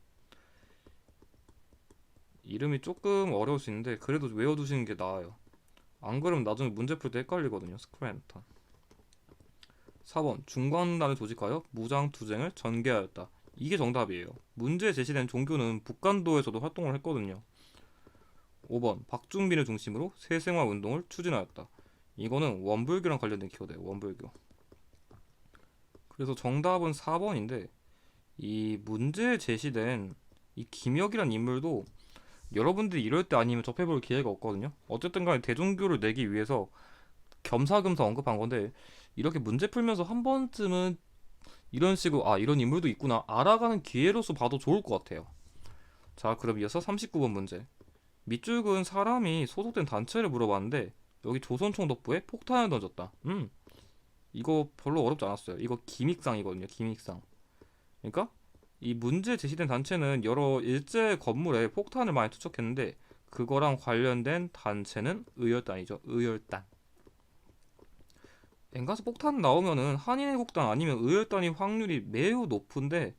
A: 이름이 조금 어려울 수 있는데 그래도 외워두시는 게 나아요. 안 그러면 나중에 문제 풀 때 헷갈리거든요. 스크랜턴. 4번 중간단을 조직하여 무장투쟁을 전개하였다. 이게 정답이에요. 문제에 제시된 종교는 북간도에서도 활동을 했거든요. 5번 박중빈을 중심으로 세생화 운동을 추진하였다. 이거는 원불교랑 관련된 키워드예요. 원불교. 그래서 정답은 4번인데 이 문제에 제시된 이 김혁이란 인물도 여러분들이 이럴 때 아니면 접해볼 기회가 없거든요. 어쨌든 간에 대종교를 내기 위해서 겸사겸사 언급한 건데 이렇게 문제 풀면서 한 번쯤은 이런 식으로 이런 인물도 있구나 알아가는 기회로서 봐도 좋을 것 같아요. 자, 그럼 이어서 39번 문제. 밑줄 그은 사람이 소속된 단체를 물어봤는데 여기 조선총독부에 폭탄을 던졌다. 이거 별로 어렵지 않았어요. 이거 기믹상이거든요. 기믹상. 그러니까 이 문제 제시된 단체는 여러 일제 건물에 폭탄을 많이 투척했는데 그거랑 관련된 단체는 의열단이죠. 의열단. 엔가스 폭탄 나오면은 한인애국단 아니면 의열단이 확률이 매우 높은데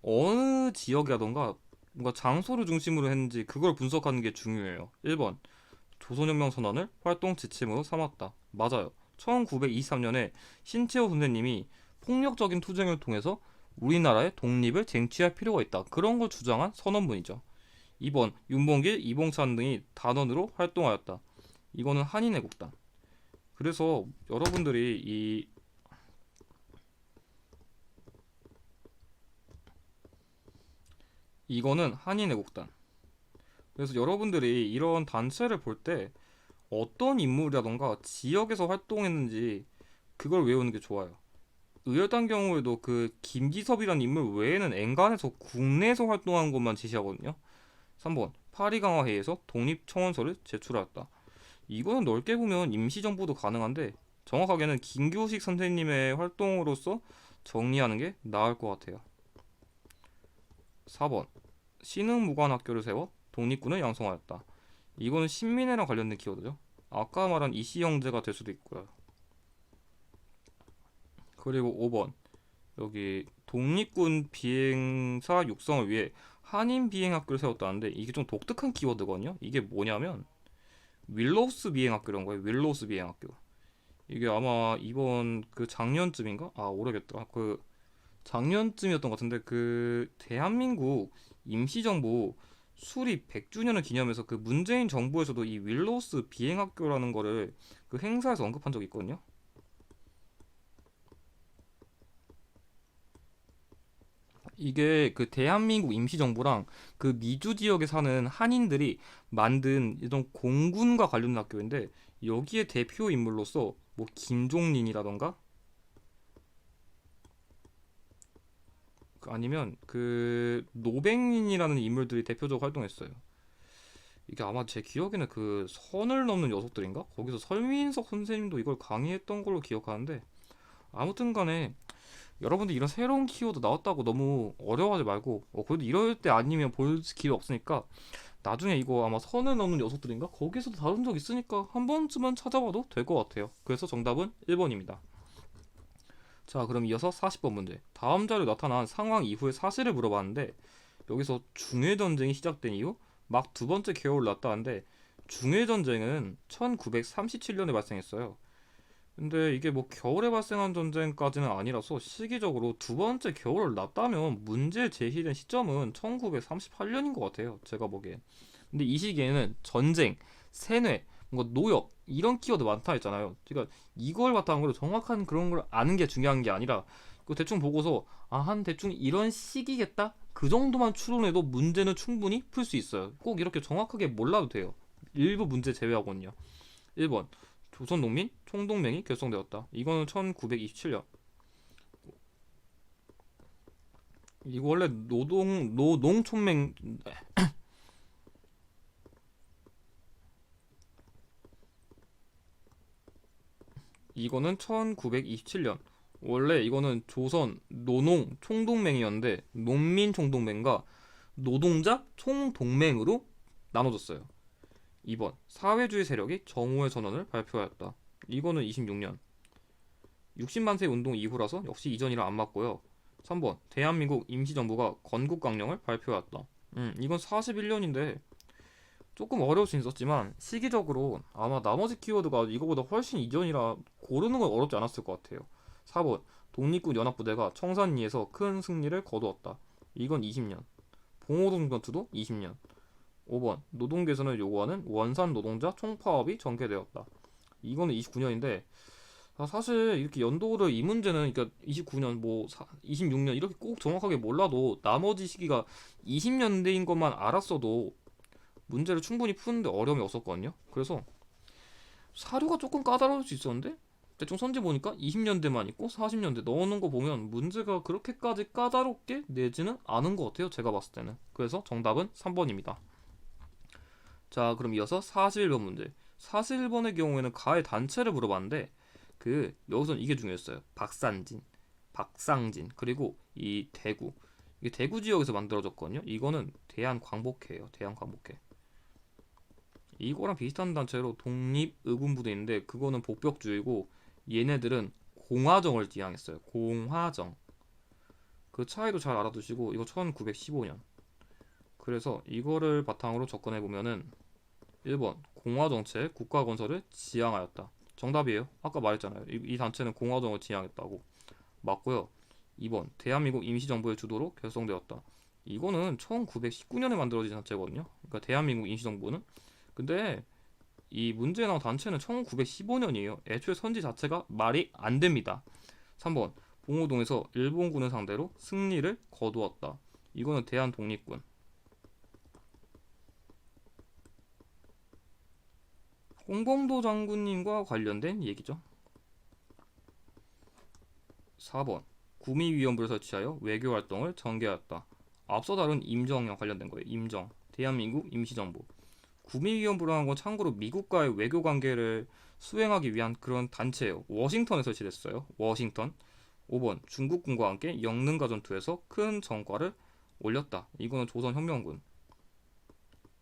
A: 어느 지역이라던가 뭔가 장소를 중심으로 했는지 그걸 분석하는 게 중요해요. 1번 조선혁명 선언을 활동 지침으로 삼았다. 맞아요. 1923년에 신채호 선생님이 폭력적인 투쟁을 통해서 우리나라의 독립을 쟁취할 필요가 있다. 그런 걸 주장한 선언문이죠. 2번 윤봉길, 이봉찬 등이 단원으로 활동하였다. 이거는 한인애국단. 그래서 여러분들이 이거는 한인애국단. 그래서 여러분들이 이런 단체를 볼 때 어떤 인물이라던가 지역에서 활동했는지 그걸 외우는 게 좋아요. 의열단 경우에도 그 김기섭이라는 인물 외에는 엔간에서 국내에서 활동한 것만 제시하거든요. 3번 파리강화 회의에서 독립청원서를 제출하였다. 이거는 넓게 보면 임시정부도 가능한데 정확하게는 김교식 선생님의 활동으로서 정리하는 게 나을 것 같아요. 4번 신흥무관학교를 세워 독립군을 양성하였다. 이거는 신민회랑 관련된 키워드죠. 아까 말한 이씨 형제가 될 수도 있고요. 그리고 5번 여기 독립군 비행사 육성을 위해 한인 비행학교를 세웠다는데 이게 좀 독특한 키워드거든요. 이게 뭐냐면 윌로우스 비행학교란 거예요. 윌로우스 비행학교. 이게 아마 이번 그 작년쯤인가? 아 모르겠다. 그 작년쯤이었던 것 같은데 그 대한민국 임시정부 수립 100주년을 기념해서 그 문재인 정부에서도 이 윌로우스 비행학교라는 거를 그 행사에서 언급한 적이 있거든요. 이게 그 대한민국 임시정부랑 그 미주 지역에 사는 한인들이 만든 이런 공군과 관련된 학교인데 여기에 대표 인물로서 뭐 김종린이라던가 아니면 그 노백린이라는 인물들이 대표적으로 활동했어요. 이게 아마 제 기억에는 그 선을 넘는 녀석들인가? 거기서 설민석 선생님도 이걸 강의했던 걸로 기억하는데 아무튼 간에 여러분들 이런 새로운 키워드 나왔다고 너무 어려워하지 말고 그래도 이럴 때 아니면 볼 기회 없으니까 나중에 이거 아마 선을 넘는 녀석들인가? 거기서도 다룬 적 있으니까 한 번쯤은 찾아봐도 될 것 같아요. 그래서 정답은 1번입니다. 자, 그럼 이어서 40번 문제. 다음 자료에 나타난 상황 이후의 사실을 물어봤는데 여기서 중해전쟁이 시작된 이후 막 두 번째 겨울을 났다는데 중해전쟁은 1937년에 발생했어요. 근데 이게 뭐 겨울에 발생한 전쟁까지는 아니라서 시기적으로 두 번째 겨울을 났다면 문제 제기된 시점은 1938년인 것 같아요. 제가 보기엔. 근데 이 시기에는 전쟁, 세뇌, 뭔가 노역 이런 키워드 많다 했잖아요. 그러니까 이걸 바탕으로 정확한 그런 걸 아는 게 중요한 게 아니라 그 대충 보고서 한 대충 이런 시기겠다? 그 정도만 추론해도 문제는 충분히 풀 수 있어요. 꼭 이렇게 정확하게 몰라도 돼요. 일부 문제 제외하고는요. 1번 조선농민 총동맹이 결성되었다. 이거는 1927년. 이거 원래 노동총맹. 이거는 1927년. 원래 이거는 조선 노농 총동맹이었는데 농민 총동맹과 노동자 총동맹으로 나눠졌어요. 2번 사회주의 세력이 정오의 선언을 발표하였다. 이거는 26년. 60만 세 운동 이후라서 역시 이전이라 안 맞고요. 3번 대한민국 임시정부가 건국강령을 발표하였다. 이건 41년인데 조금 어려울 수 있었지만 시기적으로 아마 나머지 키워드가 이거보다 훨씬 이전이라 고르는 건 어렵지 않았을 것 같아요. 4번 독립군 연합부대가 청산리에서 큰 승리를 거두었다. 이건 20년. 봉오동 전투도 20년. 5번 노동 개선을 요구하는 원산 노동자 총파업이 전개되었다. 이거는 29년인데 사실 이렇게 연도를 이 문제는 그러니까 29년 뭐 26년 이렇게 꼭 정확하게 몰라도 나머지 시기가 20년대인 것만 알았어도 문제를 충분히 푸는데 어려움이 없었거든요. 그래서 사료가 조금 까다로울 수 있었는데 대충 선지 보니까 20년대만 있고 40년대 넣어놓은 거 보면 문제가 그렇게까지 까다롭게 내지는 않은 것 같아요. 제가 봤을 때는. 그래서 정답은 3번입니다. 자, 그럼 이어서 41번 문제. 41번의 경우에는 가해 단체를 물어봤는데 그 여기서는 이게 중요했어요. 박산진, 박상진, 그리고 이 대구. 이게 대구 지역에서 만들어졌거든요. 이거는 대한광복회예요. 대한광복회. 이거랑 비슷한 단체로 독립의군부도 있는데 그거는 복벽주의고 얘네들은 공화정을 지향했어요. 공화정. 그 차이도 잘 알아두시고 이거 1915년. 그래서 이거를 바탕으로 접근해 보면은 1번 공화 정책 국가 건설을 지향하였다. 정답이에요. 아까 말했잖아요. 이 단체는 공화정을 지향했다고. 맞고요. 2번 대한민국 임시정부의 주도로 결성되었다. 이거는 1919년에 만들어진 단체거든요. 그러니까 대한민국 임시정부는. 근데 이 문제에 나온 단체는 1915년이에요. 애초에 선지 자체가 말이 안 됩니다. 3번 봉오동에서 일본군을 상대로 승리를 거두었다. 이거는 대한독립군. 홍범도 장군님과 관련된 얘기죠. 4번 구미위원부를 설치하여 외교활동을 전개하였다. 앞서 다룬 임정랑 관련된 거예요. 임정 대한민국 임시정부. 구미위원부라는 건 참고로 미국과의 외교 관계를 수행하기 위한 그런 단체예요. 워싱턴에 설치됐어요. 워싱턴. 5번 중국군과 함께 영능가 전투에서 큰 성과를 올렸다. 이거는 조선혁명군.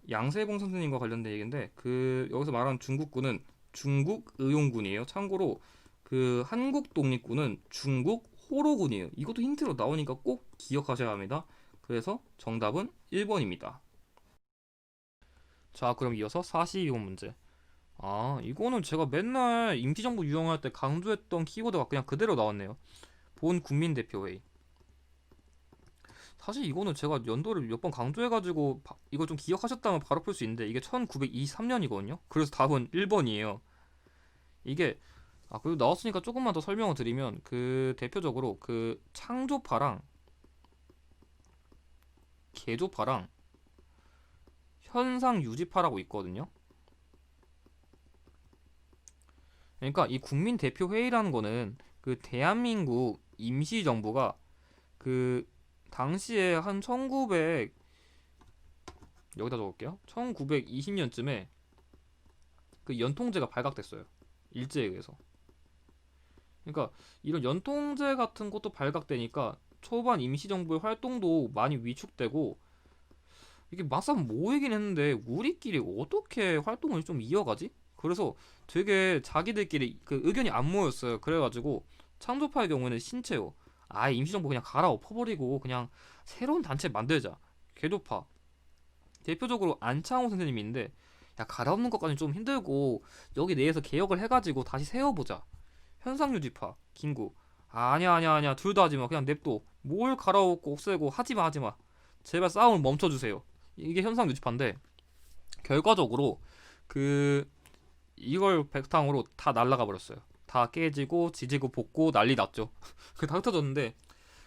A: 양세봉 선생님과 관련된 얘기인데 그 여기서 말하는 중국군은 중국의용군이에요. 참고로 그 한국 독립군은 중국 호로군이에요. 이것도 힌트로 나오니까 꼭 기억하셔야 합니다. 그래서 정답은 1번입니다. 자, 그럼 이어서 42번 문제. 아, 이거는 제가 맨날 임시정부 유형할 때 강조했던 키워드가 그냥 그대로 나왔네요. 본 국민대표회의. 사실 이거는 제가 연도를 몇 번 강조해가지고 이거 좀 기억하셨다면 바로 풀 수 있는데 이게 1923년이거든요. 그래서 답은 1번이에요. 이게 그리고 나왔으니까 조금만 더 설명을 드리면 그 대표적으로 그 창조파랑 개조파랑 현상 유지파라고 있거든요. 그러니까 이 국민대표회의라는 거는 그 대한민국 임시정부가 그 당시에 한 1900 여기다 적을게요. 1920년쯤에 그 연통제가 발각됐어요. 일제에 의해서. 그러니까 이런 연통제 같은 것도 발각되니까 초반 임시정부의 활동도 많이 위축되고 이게 막상 모이긴 했는데 우리끼리 어떻게 활동을 좀 이어가지? 그래서 되게 자기들끼리 그 의견이 안 모였어요. 그래가지고 창조파의 경우에는 신체요. 아예 임시정부 그냥 갈아엎어버리고 그냥 새로운 단체 만들자. 개조파. 대표적으로 안창호 선생님인데 야 갈아엎는 것까지는 좀 힘들고 여기 내에서 개혁을 해가지고 다시 세워보자. 현상유지파 김구 아니야 아니야 아니야 둘 다 하지마 그냥 냅둬 뭘 갈아엎고 없애고 하지마 하지마 제발 싸움을 멈춰주세요. 이게 현상유지파인데 결과적으로 그 이걸 바탕으로 다 날라가 버렸어요. 다 깨지고 지지고 볶고 난리 났죠. 그다 흩어졌는데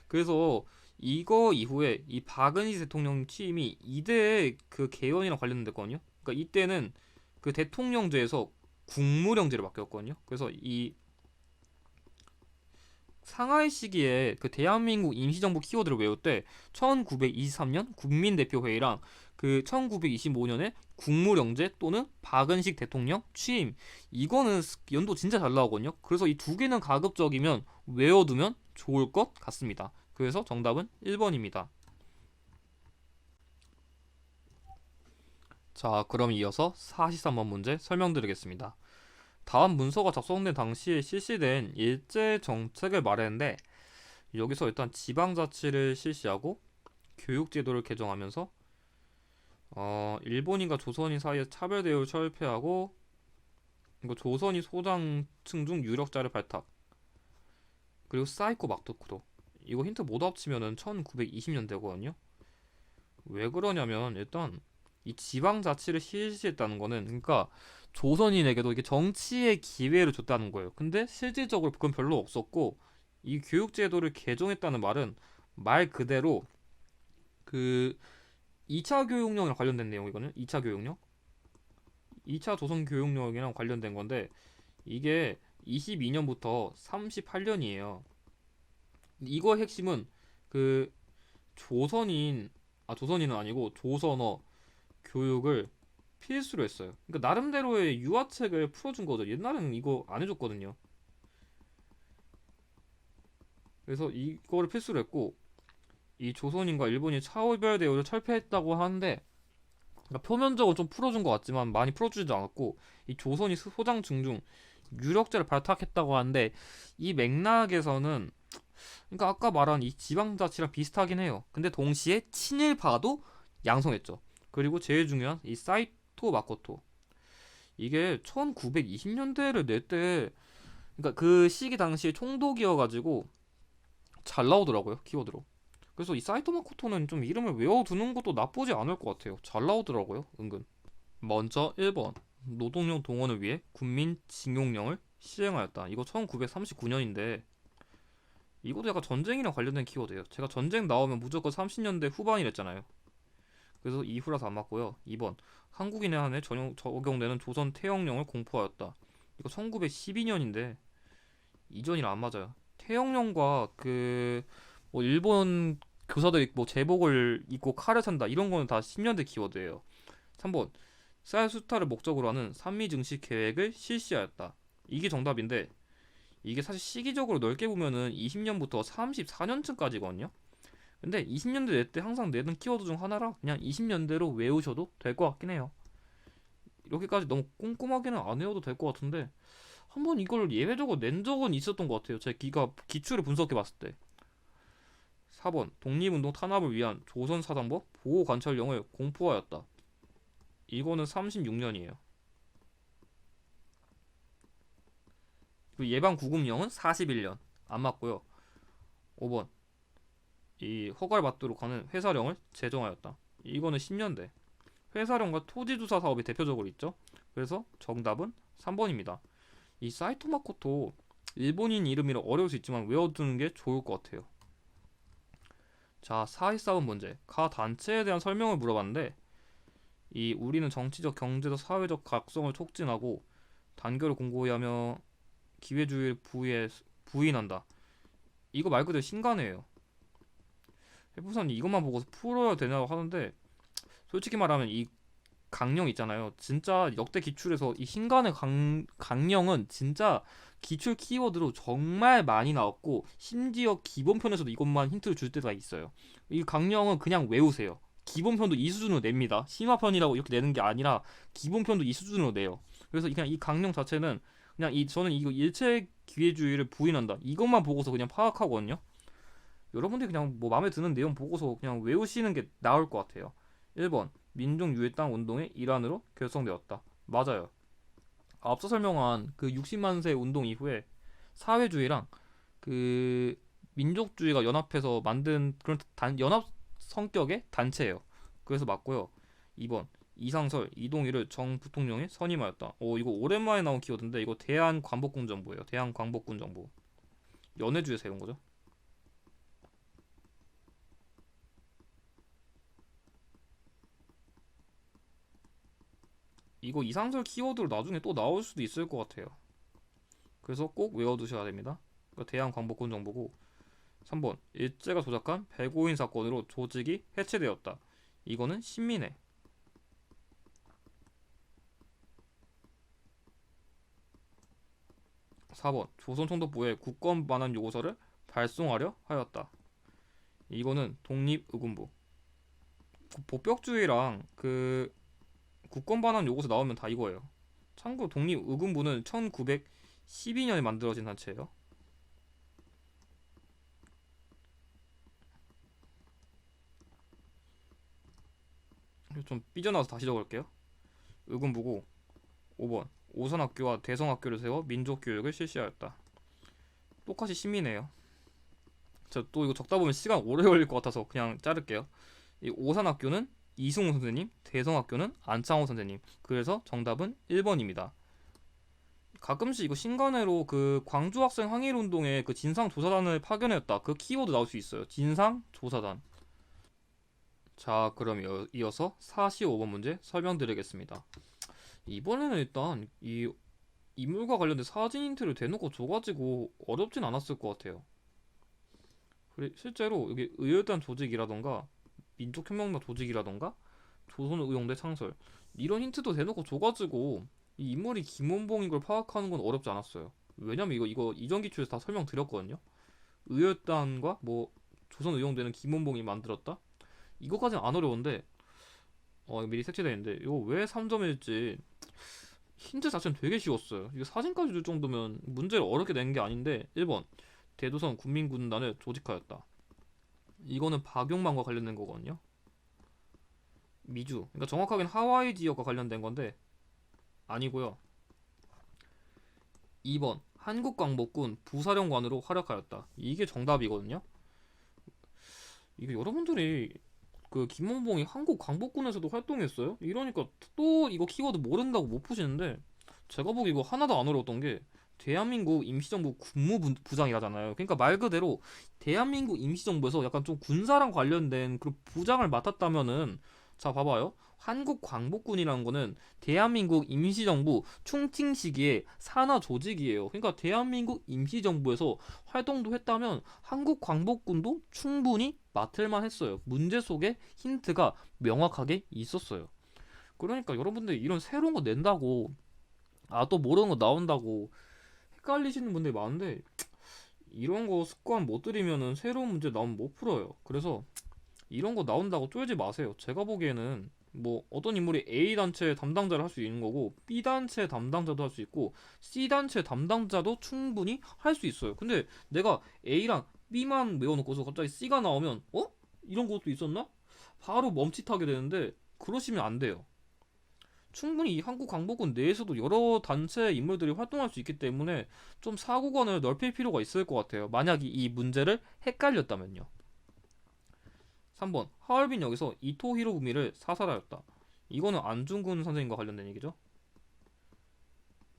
A: 그래서 이거 이후에 이 박은희 대통령 취임이 2대 그 개헌이랑 관련됐거든요. 그러니까 이때는 그 대통령제에서 국무령제로 바뀌었거든요. 그래서 이 상하이 시기에 그 대한민국 임시정부 키워드를 외울 때 1923년 국민대표회의랑 그 1925년에 국무령제 또는 박은식 대통령 취임 이거는 연도 진짜 잘 나오거든요. 그래서 이 두 개는 가급적이면 외워두면 좋을 것 같습니다. 그래서 정답은 1번입니다. 자, 그럼 이어서 43번 문제 설명드리겠습니다. 다음 문서가 작성된 당시에 실시된 일제 정책을 말했는데 여기서 일단 지방자치를 실시하고 교육제도를 개정하면서 일본인과 조선인 사이에 차별 대우를 철폐하고 이거 조선인 소장층 중 유력자를 발탁 그리고 사이코 막도쿠도 이거 힌트 모두 합치면은 1920년대거든요. 왜 그러냐면 일단 이 지방자치를 실시했다는 거는 그러니까 조선인에게도 이게 정치의 기회를 줬다는 거예요. 근데 실질적으로 그건 별로 없었고 이 교육제도를 개정했다는 말은 말 그대로 그 2차 교육령이랑 관련된 내용이거든요. 2차 교육령. 2차 조선 교육령이랑 관련된 건데 이게 22년부터 38년이에요. 이거의 핵심은 그 조선인은 아니고 조선어 교육을 필수로 했어요. 그러니까 나름대로의 유화책을 풀어준 거죠. 옛날에는 이거 안 해줬거든요. 그래서 이거를 필수로 했고 이 조선인과 일본이 차별대우를 철폐했다고 하는데 그러니까 표면적으로 좀 풀어준 것 같지만 많이 풀어주지도 않았고 이 조선이 소장층 중 유력자를 발탁했다고 하는데 이 맥락에서는 그러니까 아까 말한 이 지방자치랑 비슷하긴 해요. 근데 동시에 친일파도 양성했죠. 그리고 제일 중요한 이 사이토 마코토 이게 1920년대를 낼 때 그러니까 그 시기 당시에 총독이어가지고 잘 나오더라고요 키워드로. 그래서 이 사이토 마코토는 좀 이름을 외워두는 것도 나쁘지 않을 것 같아요. 잘 나오더라고요 은근. 먼저 1번 노동력 동원을 위해 군민 징용령을 시행하였다. 이거 1939년인데 이것도 약간 전쟁이랑 관련된 키워드예요. 제가 전쟁 나오면 무조건 30년대 후반이랬잖아요. 그래서 이후라서 안 맞고요. 2번 한국인에 한해 적용되는 조선 태형령을 공포하였다. 이거 1912년인데 이전이랑 안 맞아요. 태형령과 그 뭐 일본 교사들이 뭐 제복을 입고 칼을 찬다 이런 거는 다 10년대 키워드예요. 3번 쌀 수탈을 목적으로 하는 산미 증식 계획을 실시하였다. 이게 정답인데 이게 사실 시기적으로 넓게 보면은 20년부터 34년쯤까지거든요. 근데 20년대 낼 때 항상 내는 키워드 중 하나라 그냥 20년대로 외우셔도 될 것 같긴 해요. 이렇게까지 너무 꼼꼼하게는 안 외워도 될 것 같은데 한번 이걸 예외적으로 낸 적은 있었던 것 같아요. 제 기출을 분석해 봤을 때. 4번 독립운동 탄압을 위한 조선사상법 보호관찰령을 공포하였다. 이거는 36년이에요. 그리고 예방구금령은 41년. 안 맞고요. 5번 이 허가를 받도록 하는 회사령을 제정하였다. 이거는 10년대. 회사령과 토지조사 사업이 대표적으로 있죠. 그래서 정답은 3번입니다. 이 사이토 마코토 일본인 이름이라 어려울 수 있지만 외워두는 게 좋을 것 같아요. 자, 사회싸움 문제. 가 단체에 대한 설명을 물어봤는데 이 우리는 정치적, 경제적, 사회적 각성을 촉진하고 단결을 공고히 하며 기회주의를 부인한다. 이거 말 그대로 신간이에요. 해부사님 이것만 보고서 풀어야 되냐고 하는데 솔직히 말하면 이 강령 있잖아요. 진짜 역대 기출에서 이 신간의 강령은 진짜 기출 키워드로 정말 많이 나왔고 심지어 기본편에서도 이것만 힌트를 줄 때가 있어요. 이 강령은 그냥 외우세요. 기본편도 이 수준으로 냅니다. 심화편이라고 이렇게 내는 게 아니라 기본편도 이 수준으로 내요. 그래서 그냥 이 강령 자체는 그냥 저는 이거 일체 기회주의를 부인한다. 이것만 보고서 그냥 파악하거든요. 여러분들이 그냥 뭐 마음에 드는 내용 보고서 그냥 외우시는 게 나을 것 같아요. 1번 민족유해땅 운동의 일환으로 결성되었다. 맞아요. 앞서 설명한 그 60만 세 운동 이후에 사회주의랑 그 민족주의가 연합해서 만든 그런 연합 성격의 단체예요. 그래서 맞고요. 2번 이상설 이동희를 정 부통령에 선임하였다. 이거 오랜만에 나온 키워드인데 이거 대한광복군정부예요. 대한광복군정부. 연해주에 세운 거죠. 이거 이상설 키워드로 나중에 또 나올 수도 있을 것 같아요. 그래서 꼭 외워두셔야 됩니다. 대한광복군 정보고 3번 일제가 조작한 배고인 사건으로 조직이 해체되었다. 이거는 신민회. 4번 조선총독부에 국권 반환 요구서를 발송하려 하였다. 이거는 독립의군부. 복벽주의랑 그 국권 반환 요구서 나오면 다 이거예요. 참고로 독립의군부는 1912년에 만들어진 단체예요. 좀 삐져나와서 다시 적을게요. 의군부고 5번 오산학교와 대성학교를 세워 민족교육을 실시하였다. 똑같이 신민이에요. 저 또 이거 적다 보면 시간 오래 걸릴 것 같아서 그냥 자를게요. 이 오산학교는 이승우 선생님, 대성학교는 안창호 선생님. 그래서 정답은 1번입니다. 가끔씩 이거 신간회로 그 광주 학생 항일 운동에 그 진상 조사단을 파견했다. 그 키워드 나올 수 있어요. 진상 조사단. 자, 그럼 이어서 45번 문제 설명드리겠습니다. 이번에는 일단 이 인물과 관련된 사진 힌트를 대놓고 줘가지고 어렵진 않았을 것 같아요. 그래, 실제로 여기 의열단 조직이라던가 민족혁명당 조직이라던가 조선의용대 창설 이런 힌트도 대놓고 줘가지고 이 인물이 김원봉인 걸 파악하는 건 어렵지 않았어요. 왜냐면 이거 이전 기출에서 다 설명드렸거든요. 의열단과 뭐 조선의용대는 김원봉이 만들었다. 이거까지는 안 어려운데 이거 미리 색칠되어 있는데 이거 왜 3점일지 힌트 자체는 되게 쉬웠어요. 이게 사진까지 줄 정도면 문제를 어렵게 낸 게 아닌데 1번 대도선 국민군단을 조직하였다. 이거는 박용만과 관련된 거거든요. 미주. 그러니까 정확하게는 하와이 지역과 관련된 건데 아니고요. 2번 한국광복군 부사령관으로 활약하였다. 이게 정답이거든요. 이게 여러분들이 그 김원봉이 한국광복군에서도 활동했어요? 이러니까 또 이거 키워드 모른다고 못 푸시는데 제가 보기 이거 하나도 안 어려웠던 게 대한민국 임시정부 국무부장이라잖아요. 그러니까 말 그대로 대한민국 임시정부에서 약간 좀 군사랑 관련된 그 부장을 맡았다면은 자 봐봐요. 한국광복군이라는 거는 대한민국 임시정부 충칭 시기의 산하 조직이에요. 그러니까 대한민국 임시정부에서 활동도 했다면 한국광복군도 충분히 맡을만 했어요. 문제 속에 힌트가 명확하게 있었어요. 그러니까 여러분들 이런 새로운 거 낸다고 또 모르는 거 나온다고 헷갈리시는 분들이 많은데 이런 거 습관 못 들이면은 새로운 문제 나오면 못 풀어요. 그래서 이런 거 나온다고 쫄지 마세요. 제가 보기에는 뭐 어떤 인물이 A 단체 담당자를 할 수 있는 거고 B 단체 담당자도 할 수 있고 C 단체 담당자도 충분히 할 수 있어요. 근데 내가 A랑 B만 외워놓고서 갑자기 C가 나오면 이런 것도 있었나? 바로 멈칫하게 되는데 그러시면 안 돼요. 충분히 이 한국 광복군 내에서도 여러 단체 인물들이 활동할 수 있기 때문에 좀 사고관을 넓힐 필요가 있을 것 같아요. 만약 이 문제를 헷갈렸다면요. 3번 하얼빈역에서 이토 히로부미를 사살하였다. 이거는 안중근 선생님과 관련된 얘기죠.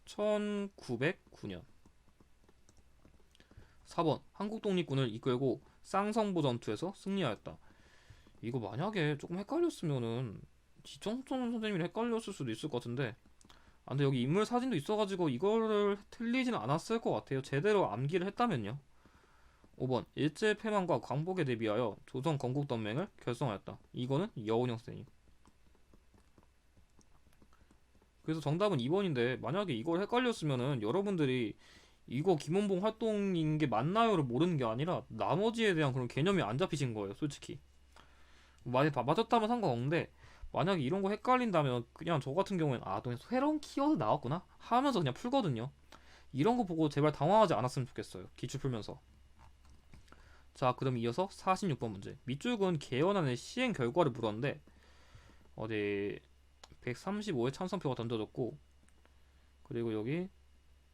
A: 1909년. 4번 한국 독립군을 이끌고 쌍성보 전투에서 승리하였다. 이거 만약에 조금 헷갈렸으면은 지정선 선생님이 헷갈렸을 수도 있을 것 같은데 근데 여기 인물 사진도 있어가지고 이거를 틀리지는 않았을 것 같아요. 제대로 암기를 했다면요. 5번 일제 패망과 광복에 대비하여 조선 건국동맹을 결성하였다. 이거는 여운형 선생님. 그래서 정답은 2번인데 만약에 이걸 헷갈렸으면은 여러분들이 이거 김원봉 활동인 게 맞나요를 모르는 게 아니라 나머지에 대한 그런 개념이 안 잡히신 거예요, 솔직히. 만약 다 맞았다면 상관없는데 만약에 이런 거 헷갈린다면 그냥 저 같은 경우에는 또 새로운 키워드 나왔구나 하면서 그냥 풀거든요. 이런 거 보고 제발 당황하지 않았으면 좋겠어요. 기출 풀면서. 자, 그럼 이어서 46번 문제. 밑줄은 개헌안의 시행 결과를 물었는데 어디 135의 찬성표가 던져졌고 그리고 여기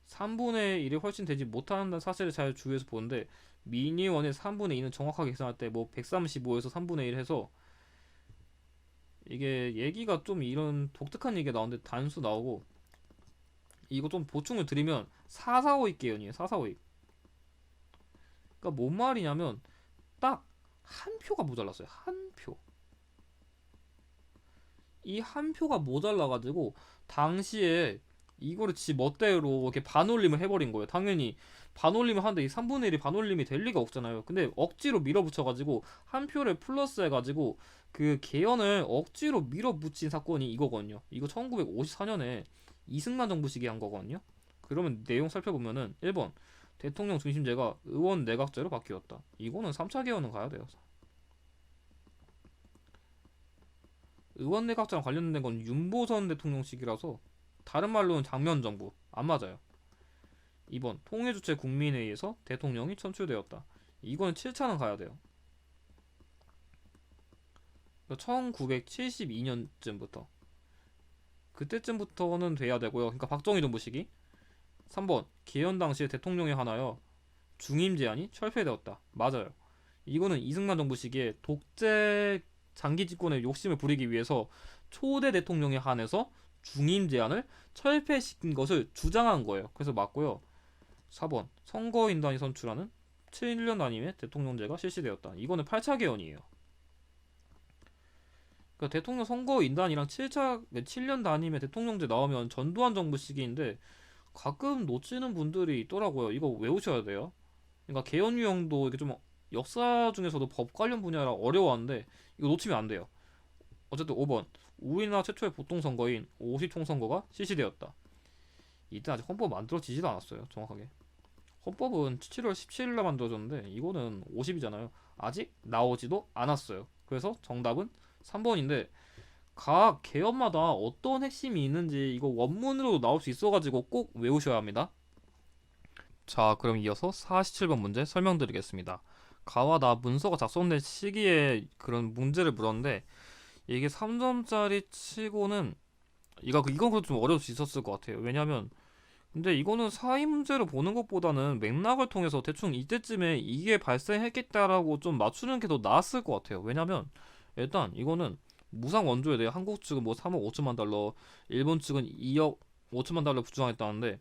A: 3분의 1이 훨씬 되지 못한다는 사실을 잘 주의해서 보는데 미니원의 3분의 2는 정확하게 계산할 때 뭐 135에서 3분의 1 해서 이게 얘기가 좀 이런 독특한 얘기가 나오는데 단수 나오고 이거 좀 보충을 드리면 445입 개연이에요. 445입. 그러니까 뭔 말이냐면 딱 한 표가 모자랐어요. 한 표. 이 한 표가 모자라가지고 당시에 이거를 지 멋대로 이렇게 반올림을 해버린 거예요. 당연히 반올림을 하는데 이 3분의 1이 반올림이 될 리가 없잖아요. 근데 억지로 밀어붙여가지고 한 표를 플러스 해가지고 그 개헌을 억지로 밀어붙인 사건이 이거거든요. 이거 1954년에 이승만 정부 시기에 한 거거든요. 그러면 내용 살펴보면은 1번 대통령 중심제가 의원 내각제로 바뀌었다. 이거는 3차 개헌은 가야 돼요. 의원 내각제랑 관련된 건 윤보선 대통령 시기라서 다른 말로는 장면 정부 안 맞아요. 2번 통일주체 국민회의에서 대통령이 선출되었다. 이건 7차는 가야 돼요. 1972년쯤부터 그때쯤부터는 돼야 되고요. 그러니까 박정희 정부 시기. 3번 개헌 당시에 대통령에 한하여 중임 제한이 철폐되었다. 맞아요. 이거는 이승만 정부 시기에 독재 장기 집권의 욕심을 부리기 위해서 초대 대통령에 한해서 중임 제한을 철폐시킨 것을 주장한 거예요. 그래서 맞고요. 4번 선거인단이 선출하는 7년 단임의 대통령제가 실시되었다. 이거는 8차 개헌이에요. 그러니까 대통령 선거인단이랑 7년 단임의 대통령제 나오면 전두환 정부 시기인데 가끔 놓치는 분들이 있더라고요. 이거 외우셔야 돼요. 그러니까 개헌 유형도 이렇게 좀 역사 중에서도 법 관련 분야라 어려워하는데 이거 놓치면 안 돼요. 어쨌든 5번 우리나라 최초의 보통선거인 50총선거가 실시되었다. 이때 아직 헌법 만들어지지도 않았어요. 정확하게. 헌법은 7월 17일날 만들어졌는데 이거는 50이잖아요. 아직 나오지도 않았어요. 그래서 정답은 3번인데 각 계열마다 어떤 핵심이 있는지 이거 원문으로 나올 수 있어가지고 꼭 외우셔야 합니다. 자, 그럼 이어서 47번 문제 설명드리겠습니다. 가와 나 문서가 작성된 시기에 그런 문제를 물었는데 이게 3점짜리 치고는 이건 그래도 좀 어려울 수 있었을 것 같아요. 왜냐면 근데 이거는 사이 문제로 보는 것보다는 맥락을 통해서 대충 이때쯤에 이게 발생했겠다라고 좀 맞추는 게 더 나았을 것 같아요. 왜냐면 일단 이거는 무상 원조에 대해 한국 측은 뭐 3억 5천만 달러, 일본 측은 2억 5천만 달러 부정했다는데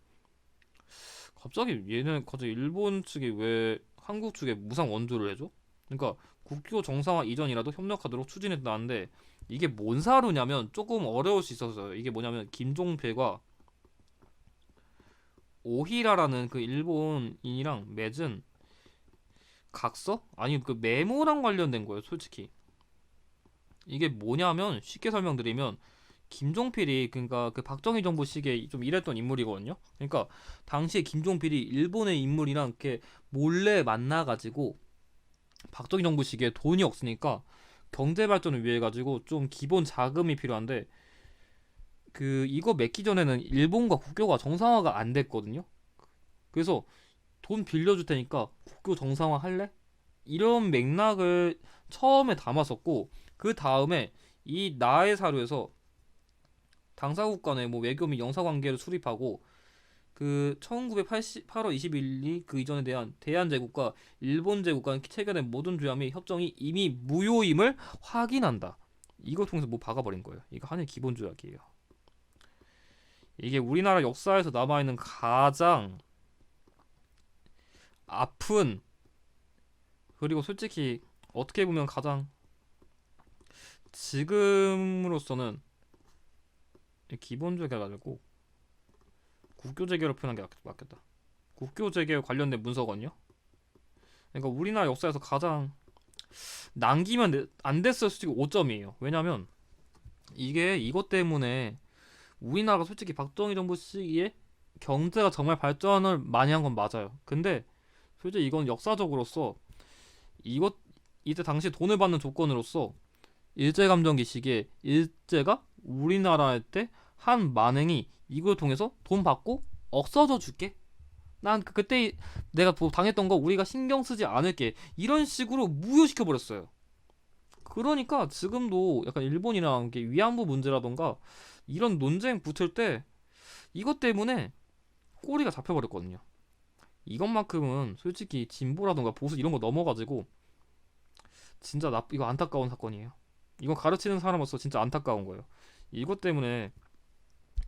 A: 갑자기 일본 측이 왜 한국 측에 무상 원조를 해줘? 그러니까 국교 정상화 이전이라도 협력하도록 추진했다는데 이게 뭔 사루냐면 조금 어려울 수 있어서요. 이게 뭐냐면 김종필과 오히라라는 그 일본인이랑 맺은 각서? 아니 그 메모랑 관련된 거예요, 솔직히. 이게 뭐냐면 쉽게 설명드리면 김종필이 그러니까 그 박정희 정부 시기에 좀 일했던 인물이거든요. 그러니까 당시에 김종필이 일본의 인물이랑 이렇게 몰래 만나가지고 박정희 정부 시기에 돈이 없으니까 경제 발전을 위해 가지고 좀 기본 자금이 필요한데 그 이거 맺기 전에는 일본과 국교가 정상화가 안 됐거든요. 그래서 돈 빌려줄 테니까 국교 정상화 할래? 이런 맥락을 처음에 담았었고 그 다음에 이 나의 사료에서 당사국 간의 뭐 외교 및 영사 관계를 수립하고 그 1980, 8월 21일 그 이전에 대한 대한제국과 일본 제국 간 체결된 모든 조약 및 협정이 이미 무효임을 확인한다. 이걸 통해서 뭐 박아버린 거예요. 이거 한일 기본 조약이에요. 이게 우리나라 역사에서 남아있는 가장 아픈 그리고 솔직히 어떻게 보면 가장 지금으로서는 기본 조약이 아니고 국교 재개를 표현한 게 맞겠다. 국교 재개 관련된 문서거든요. 그러니까 우리나라 역사에서 가장 남기면 안 됐을 수도 5점이에요. 왜냐면 이게 이것 때문에 우리나라가 솔직히 박정희 정부 시기에 경제가 정말 발전을 많이 한 건 맞아요. 근데 솔직히 이건 역사적으로서 이것 이때 당시 돈을 받는 조건으로서 일제감정기 시기에 일제가 우리나라에 때 한 만행이 이걸 통해서 돈 받고 없어져 줄게. 난 그때 내가 당했던 거 우리가 신경 쓰지 않을게. 이런 식으로 무효시켜 버렸어요. 그러니까 지금도 약간 일본이랑 위안부 문제라던가 이런 논쟁 붙을 때 이것 때문에 꼬리가 잡혀버렸거든요. 이것만큼은 솔직히 진보라던가 보수 이런 거 넘어가지고 진짜 이거 안타까운 사건이에요. 이거 가르치는 사람으로서 진짜 안타까운 거예요. 이것 때문에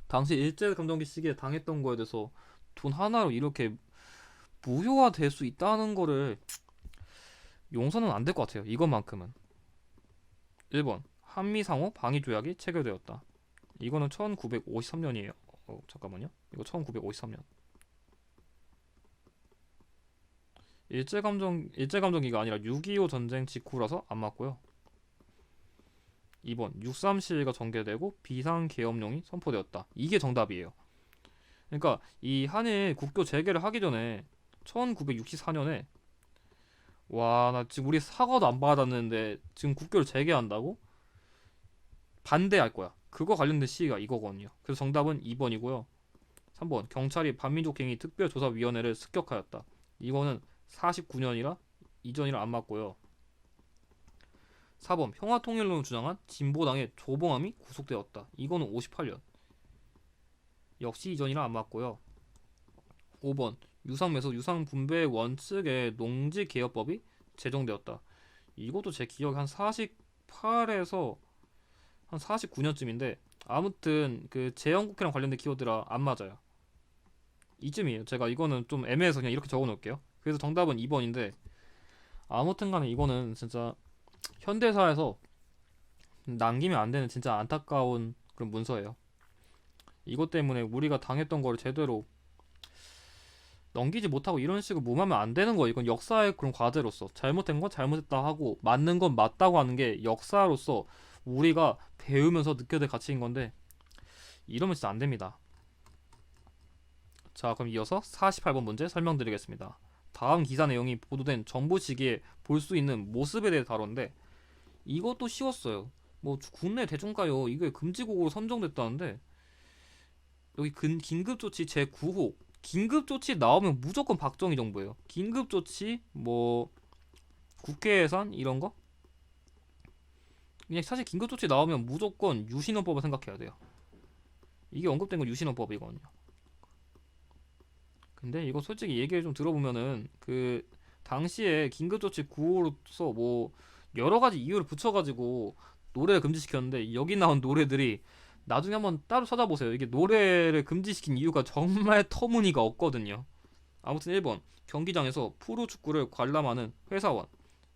A: 당시 일제감정기 시기에 당했던 거에 대해서 돈 하나로 이렇게 무효화 될 수 있다는 거를 용서는 안 될 것 같아요. 이것만큼은. 1번 한미상호 방위조약이 체결되었다. 이거는 1953년이에요. 잠깐만요. 이거 1953년. 일제감정기가 아니라 6.25 전쟁 직후라서 안 맞고요. 2번 6.3 시위가 전개되고 비상계엄령이 선포되었다. 이게 정답이에요. 그러니까 이 한일 국교 재개를 하기 전에 1964년에 와 나 지금 우리 사과도 안 받았는데 지금 국교를 재개한다고? 반대할 거야. 그거 관련된 시위가 이거거든요. 그래서 정답은 2번이고요. 3번 경찰이 반민족행위 특별조사위원회를 습격하였다. 이거는 49년이라 이전이라 안 맞고요. 4번 평화통일론을 주장한 진보당의 조봉암이 구속되었다. 이거는 58년. 역시 이전이라 안 맞고요. 5번 유상매수 유상분배 원칙의 농지개혁법이 제정되었다. 이것도 제 기억에 한 48에서 한 49년쯤인데 아무튼 그 재헌국회랑 관련된 키워드라 안 맞아요. 이쯤이에요. 제가 이거는 좀 애매해서 그냥 이렇게 적어 놓을게요. 그래서 정답은 2번인데 아무튼 간에 이거는 진짜 현대사에서 남기면 안 되는 진짜 안타까운 그런 문서예요. 이것 때문에 우리가 당했던 거를 제대로 넘기지 못하고 이런 식으로 무마하면 안 되는 거예요. 이건 역사의 그런 과제로서 잘못된 건 잘못했다 하고 맞는 건 맞다고 하는 게 역사로서 우리가 배우면서 느껴야 될 가치인 건데 이러면 진짜 안 됩니다. 자, 그럼 이어서 48번 문제 설명드리겠습니다. 다음 기사 내용이 보도된 정부 시기에 볼 수 있는 모습에 대해 다뤘는데 이것도 쉬웠어요. 뭐 국내 대중가요 이게 금지곡으로 선정됐다는데 여기 긴급조치 제9호 긴급조치 나오면 무조건 박정희 정부예요. 긴급조치 뭐 국회 예산 이런 거 그냥 사실 긴급조치 나오면 무조건 유신헌법을 생각해야 돼요. 이게 언급된 건 유신헌법이거든요. 근데 이거 솔직히 얘기를 좀 들어보면은 그 당시에 긴급조치 9호로서 뭐 여러 가지 이유를 붙여가지고 노래를 금지시켰는데 여기 나온 노래들이 나중에 한번 따로 찾아보세요. 이게 노래를 금지시킨 이유가 정말 터무니가 없거든요. 아무튼 1번 경기장에서 프로축구를 관람하는 회사원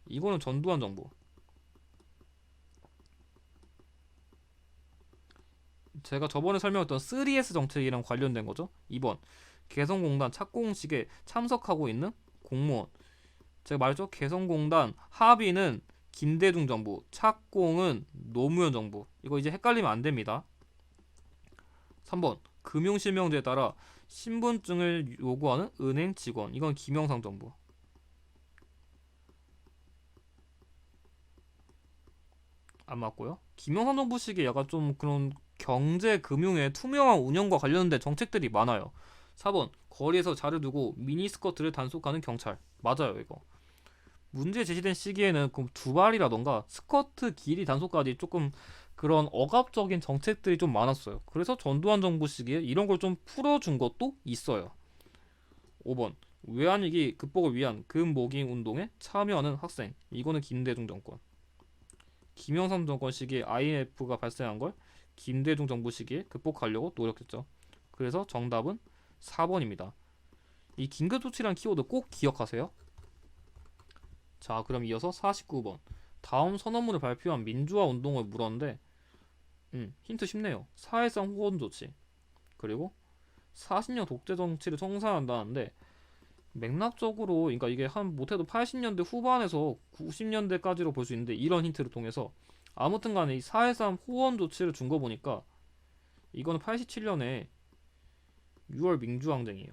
A: 이거는 전두환 정부. 제가 저번에 설명했던 3S 정책이랑 관련된 거죠. 2번 개성공단 착공식에 참석하고 있는 공무원. 제가 말했죠. 개성공단 합의는 김대중 정부, 착공은 노무현 정부. 이거 이제 헷갈리면 안 됩니다. 3번 금융실명제에 따라 신분증을 요구하는 은행 직원. 이건 김영삼 정부. 안 맞고요. 김영삼 정부 시기에 약간 좀 그런 경제 금융의 투명한 운영과 관련된 정책들이 많아요. 4번 거리에서 자를 두고 미니스커트를 단속하는 경찰. 맞아요 이거. 문제 제시된 시기에는 그 두발이라던가 스커트 길이 단속까지 조금 그런 억압적인 정책들이 좀 많았어요. 그래서 전두환 정부 시기에 이런 걸 좀 풀어준 것도 있어요. 5번 외환위기 극복을 위한 금모금 운동에 참여하는 학생. 이거는 김대중 정권. 김영삼 정권 시기에 IMF가 발생한 걸 김대중 정부 시기에 극복하려고 노력했죠. 그래서 정답은 4번입니다. 이 긴급조치란 키워드 꼭 기억하세요. 자, 그럼 이어서 49번. 다음 선언문을 발표한 민주화 운동을 물었는데, 힌트 쉽네요. 사회상 호언 조치. 그리고 40년 독재 정치를 청산한다는데, 맥락적으로, 그러니까 이게 한 못해도 80년대 후반에서 90년대까지로 볼 수 있는데, 이런 힌트를 통해서 아무튼 간에 이 사회상 호언 조치를 준 거 보니까, 이거는 87년에 6월 민주항쟁이에요.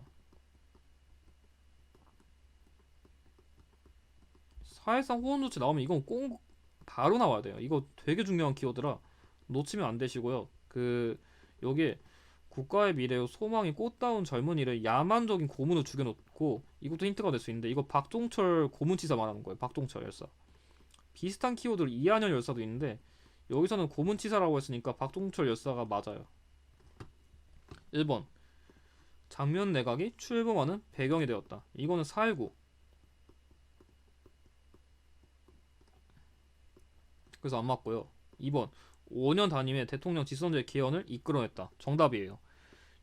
A: 사회상 호언 조치 나오면 이건 꼭 바로 나와야 돼요. 이거 되게 중요한 키워드라 놓치면 안 되시고요. 그 여기에 국가의 미래요 소망이 꽃다운 젊은이를 야만적인 고문을 죽여놓고 이것도 힌트가 될 수 있는데 이거 박종철 고문치사 말하는 거예요. 박종철 열사. 비슷한 키워드로 이한열 열사도 있는데 여기서는 고문치사라고 했으니까 박종철 열사가 맞아요. 1번 장면 내각이 출범하는 배경이 되었다. 이거는 4.19. 그래서 안 맞고요. 2번 5년 단임의 대통령 직선제 개헌을 이끌어냈다. 정답이에요.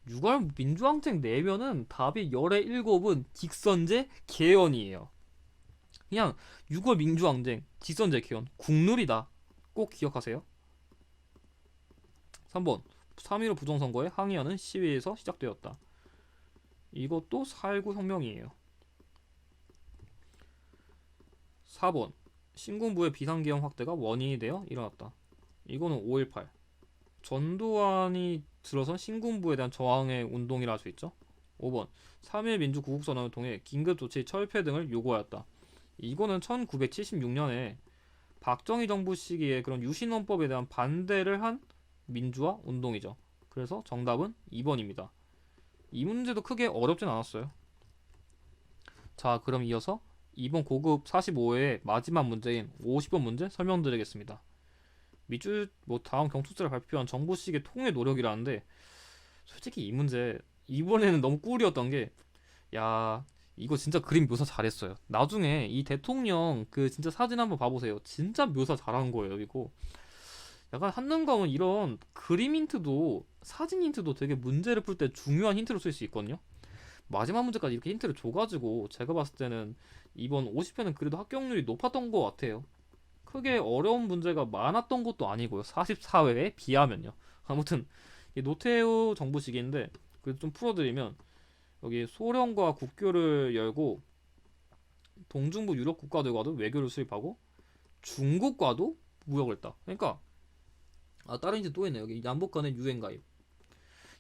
A: 6월 민주항쟁 내면은 답이 열의 7은 직선제 개헌이에요. 그냥 6월 민주항쟁 직선제 개헌 국룰이다. 꼭 기억하세요. 3번 3.15 부정선거에 항의하는 시위에서 시작되었다. 이것도 4.19 혁명이에요. 4번 신군부의 비상계엄 확대가 원인이 되어 일어났다. 이거는 5.18. 전두환이 들어선 신군부에 대한 저항의 운동이라 할 수 있죠. 5번 3.1 민주구국선언을 통해 긴급조치 철폐 등을 요구하였다. 이거는 1976년에 박정희 정부 시기에 그런 유신헌법에 대한 반대를 한 민주화 운동이죠. 그래서 정답은 2번입니다. 이 문제도 크게 어렵진 않았어요. 자, 그럼 이어서 이번 고급 45회의 마지막 문제인 50번 문제 설명드리겠습니다. 밑줄 뭐 다음 경투자를 발표한 정부식의 통일 노력이라는데 솔직히 이 문제 이번에는 너무 꿀이었던 게 야 이거 진짜 그림 묘사 잘했어요. 나중에 이 대통령 그 진짜 사진 한번 봐보세요. 진짜 묘사 잘한 거예요 이거. 약간 한능검은 이런 그림 힌트도 사진 힌트도 되게 문제를 풀 때 중요한 힌트로 쓸 수 있거든요. 마지막 문제까지 이렇게 힌트를 줘가지고 제가 봤을 때는 이번 50회는 그래도 합격률이 높았던 것 같아요. 크게 어려운 문제가 많았던 것도 아니고요. 44회에 비하면요. 아무튼 노태우 정부 시기인데 그래도 좀 풀어드리면 여기 소련과 국교를 열고 동중부 유럽 국가들과도 외교를 수립하고 중국과도 무역을 했다. 그러니까 다른 힌트 또 있네. 여기 남북 간의 유엔 가입.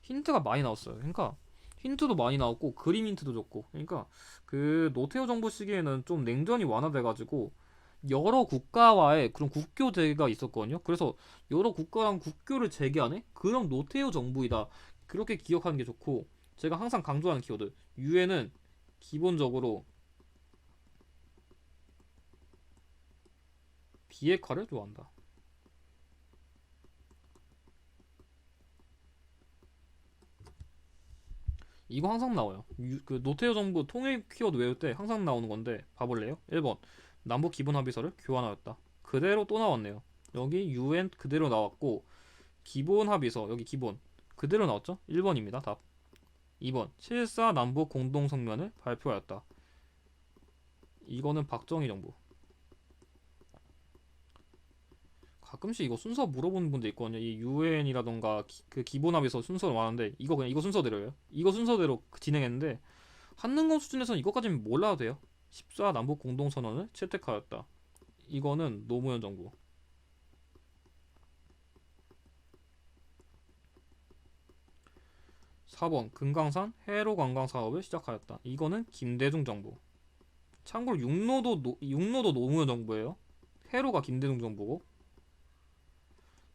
A: 힌트가 많이 나왔어요. 그러니까 힌트도 많이 나왔고 그림 힌트도 좋고. 그러니까 그 노태우 정부 시기에는 좀 냉전이 완화돼가지고 여러 국가와의 그런 국교 제가 있었거든요. 그래서 여러 국가랑 국교를 재개하네? 그럼 노태우 정부이다. 그렇게 기억하는 게 좋고, 제가 항상 강조하는 키워드, 유엔은 기본적으로 비핵화를 좋아한다. 이거 항상 나와요. 그 노태우 정부 통일 키워드 외울 때 항상 나오는 건데 봐볼래요? 1번 남북 기본 합의서를 교환하였다. 그대로 또 나왔네요. 여기 UN 그대로 나왔고, 기본 합의서 여기 기본 그대로 나왔죠? 1번입니다. 답. 2번 7.4 남북 공동성명을 발표하였다. 이거는 박정희 정부. 가끔씩 이거 순서 물어보는 분도 있거든요. 이 UN이라던가 그 기본합의서 순서로 많은데, 이거 그냥 이거 순서대로예요. 이거 순서대로 진행했는데, 한능검 수준에서는 이것까지는 몰라도 돼요. 14 남북 공동선언을 채택하였다. 이거는 노무현 정부. 4번 금강산 해로 관광 사업을 시작하였다. 이거는 김대중 정부. 참고로 육로도 노무현 정부예요. 해로가 김대중 정부고.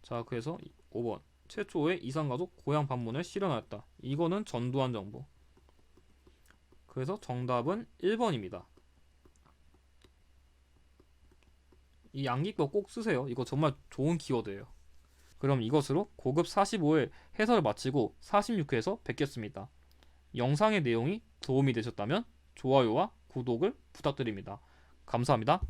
A: 자, 그래서 5번 최초의 이산가족 고향 방문을 실현하였다. 이거는 전두환 정부. 그래서 정답은 1번입니다. 이 양기법 꼭 쓰세요. 이거 정말 좋은 키워드예요. 그럼 이것으로 고급 45회 해설을 마치고 46회에서 뵙겠습니다. 영상의 내용이 도움이 되셨다면 좋아요와 구독을 부탁드립니다. 감사합니다.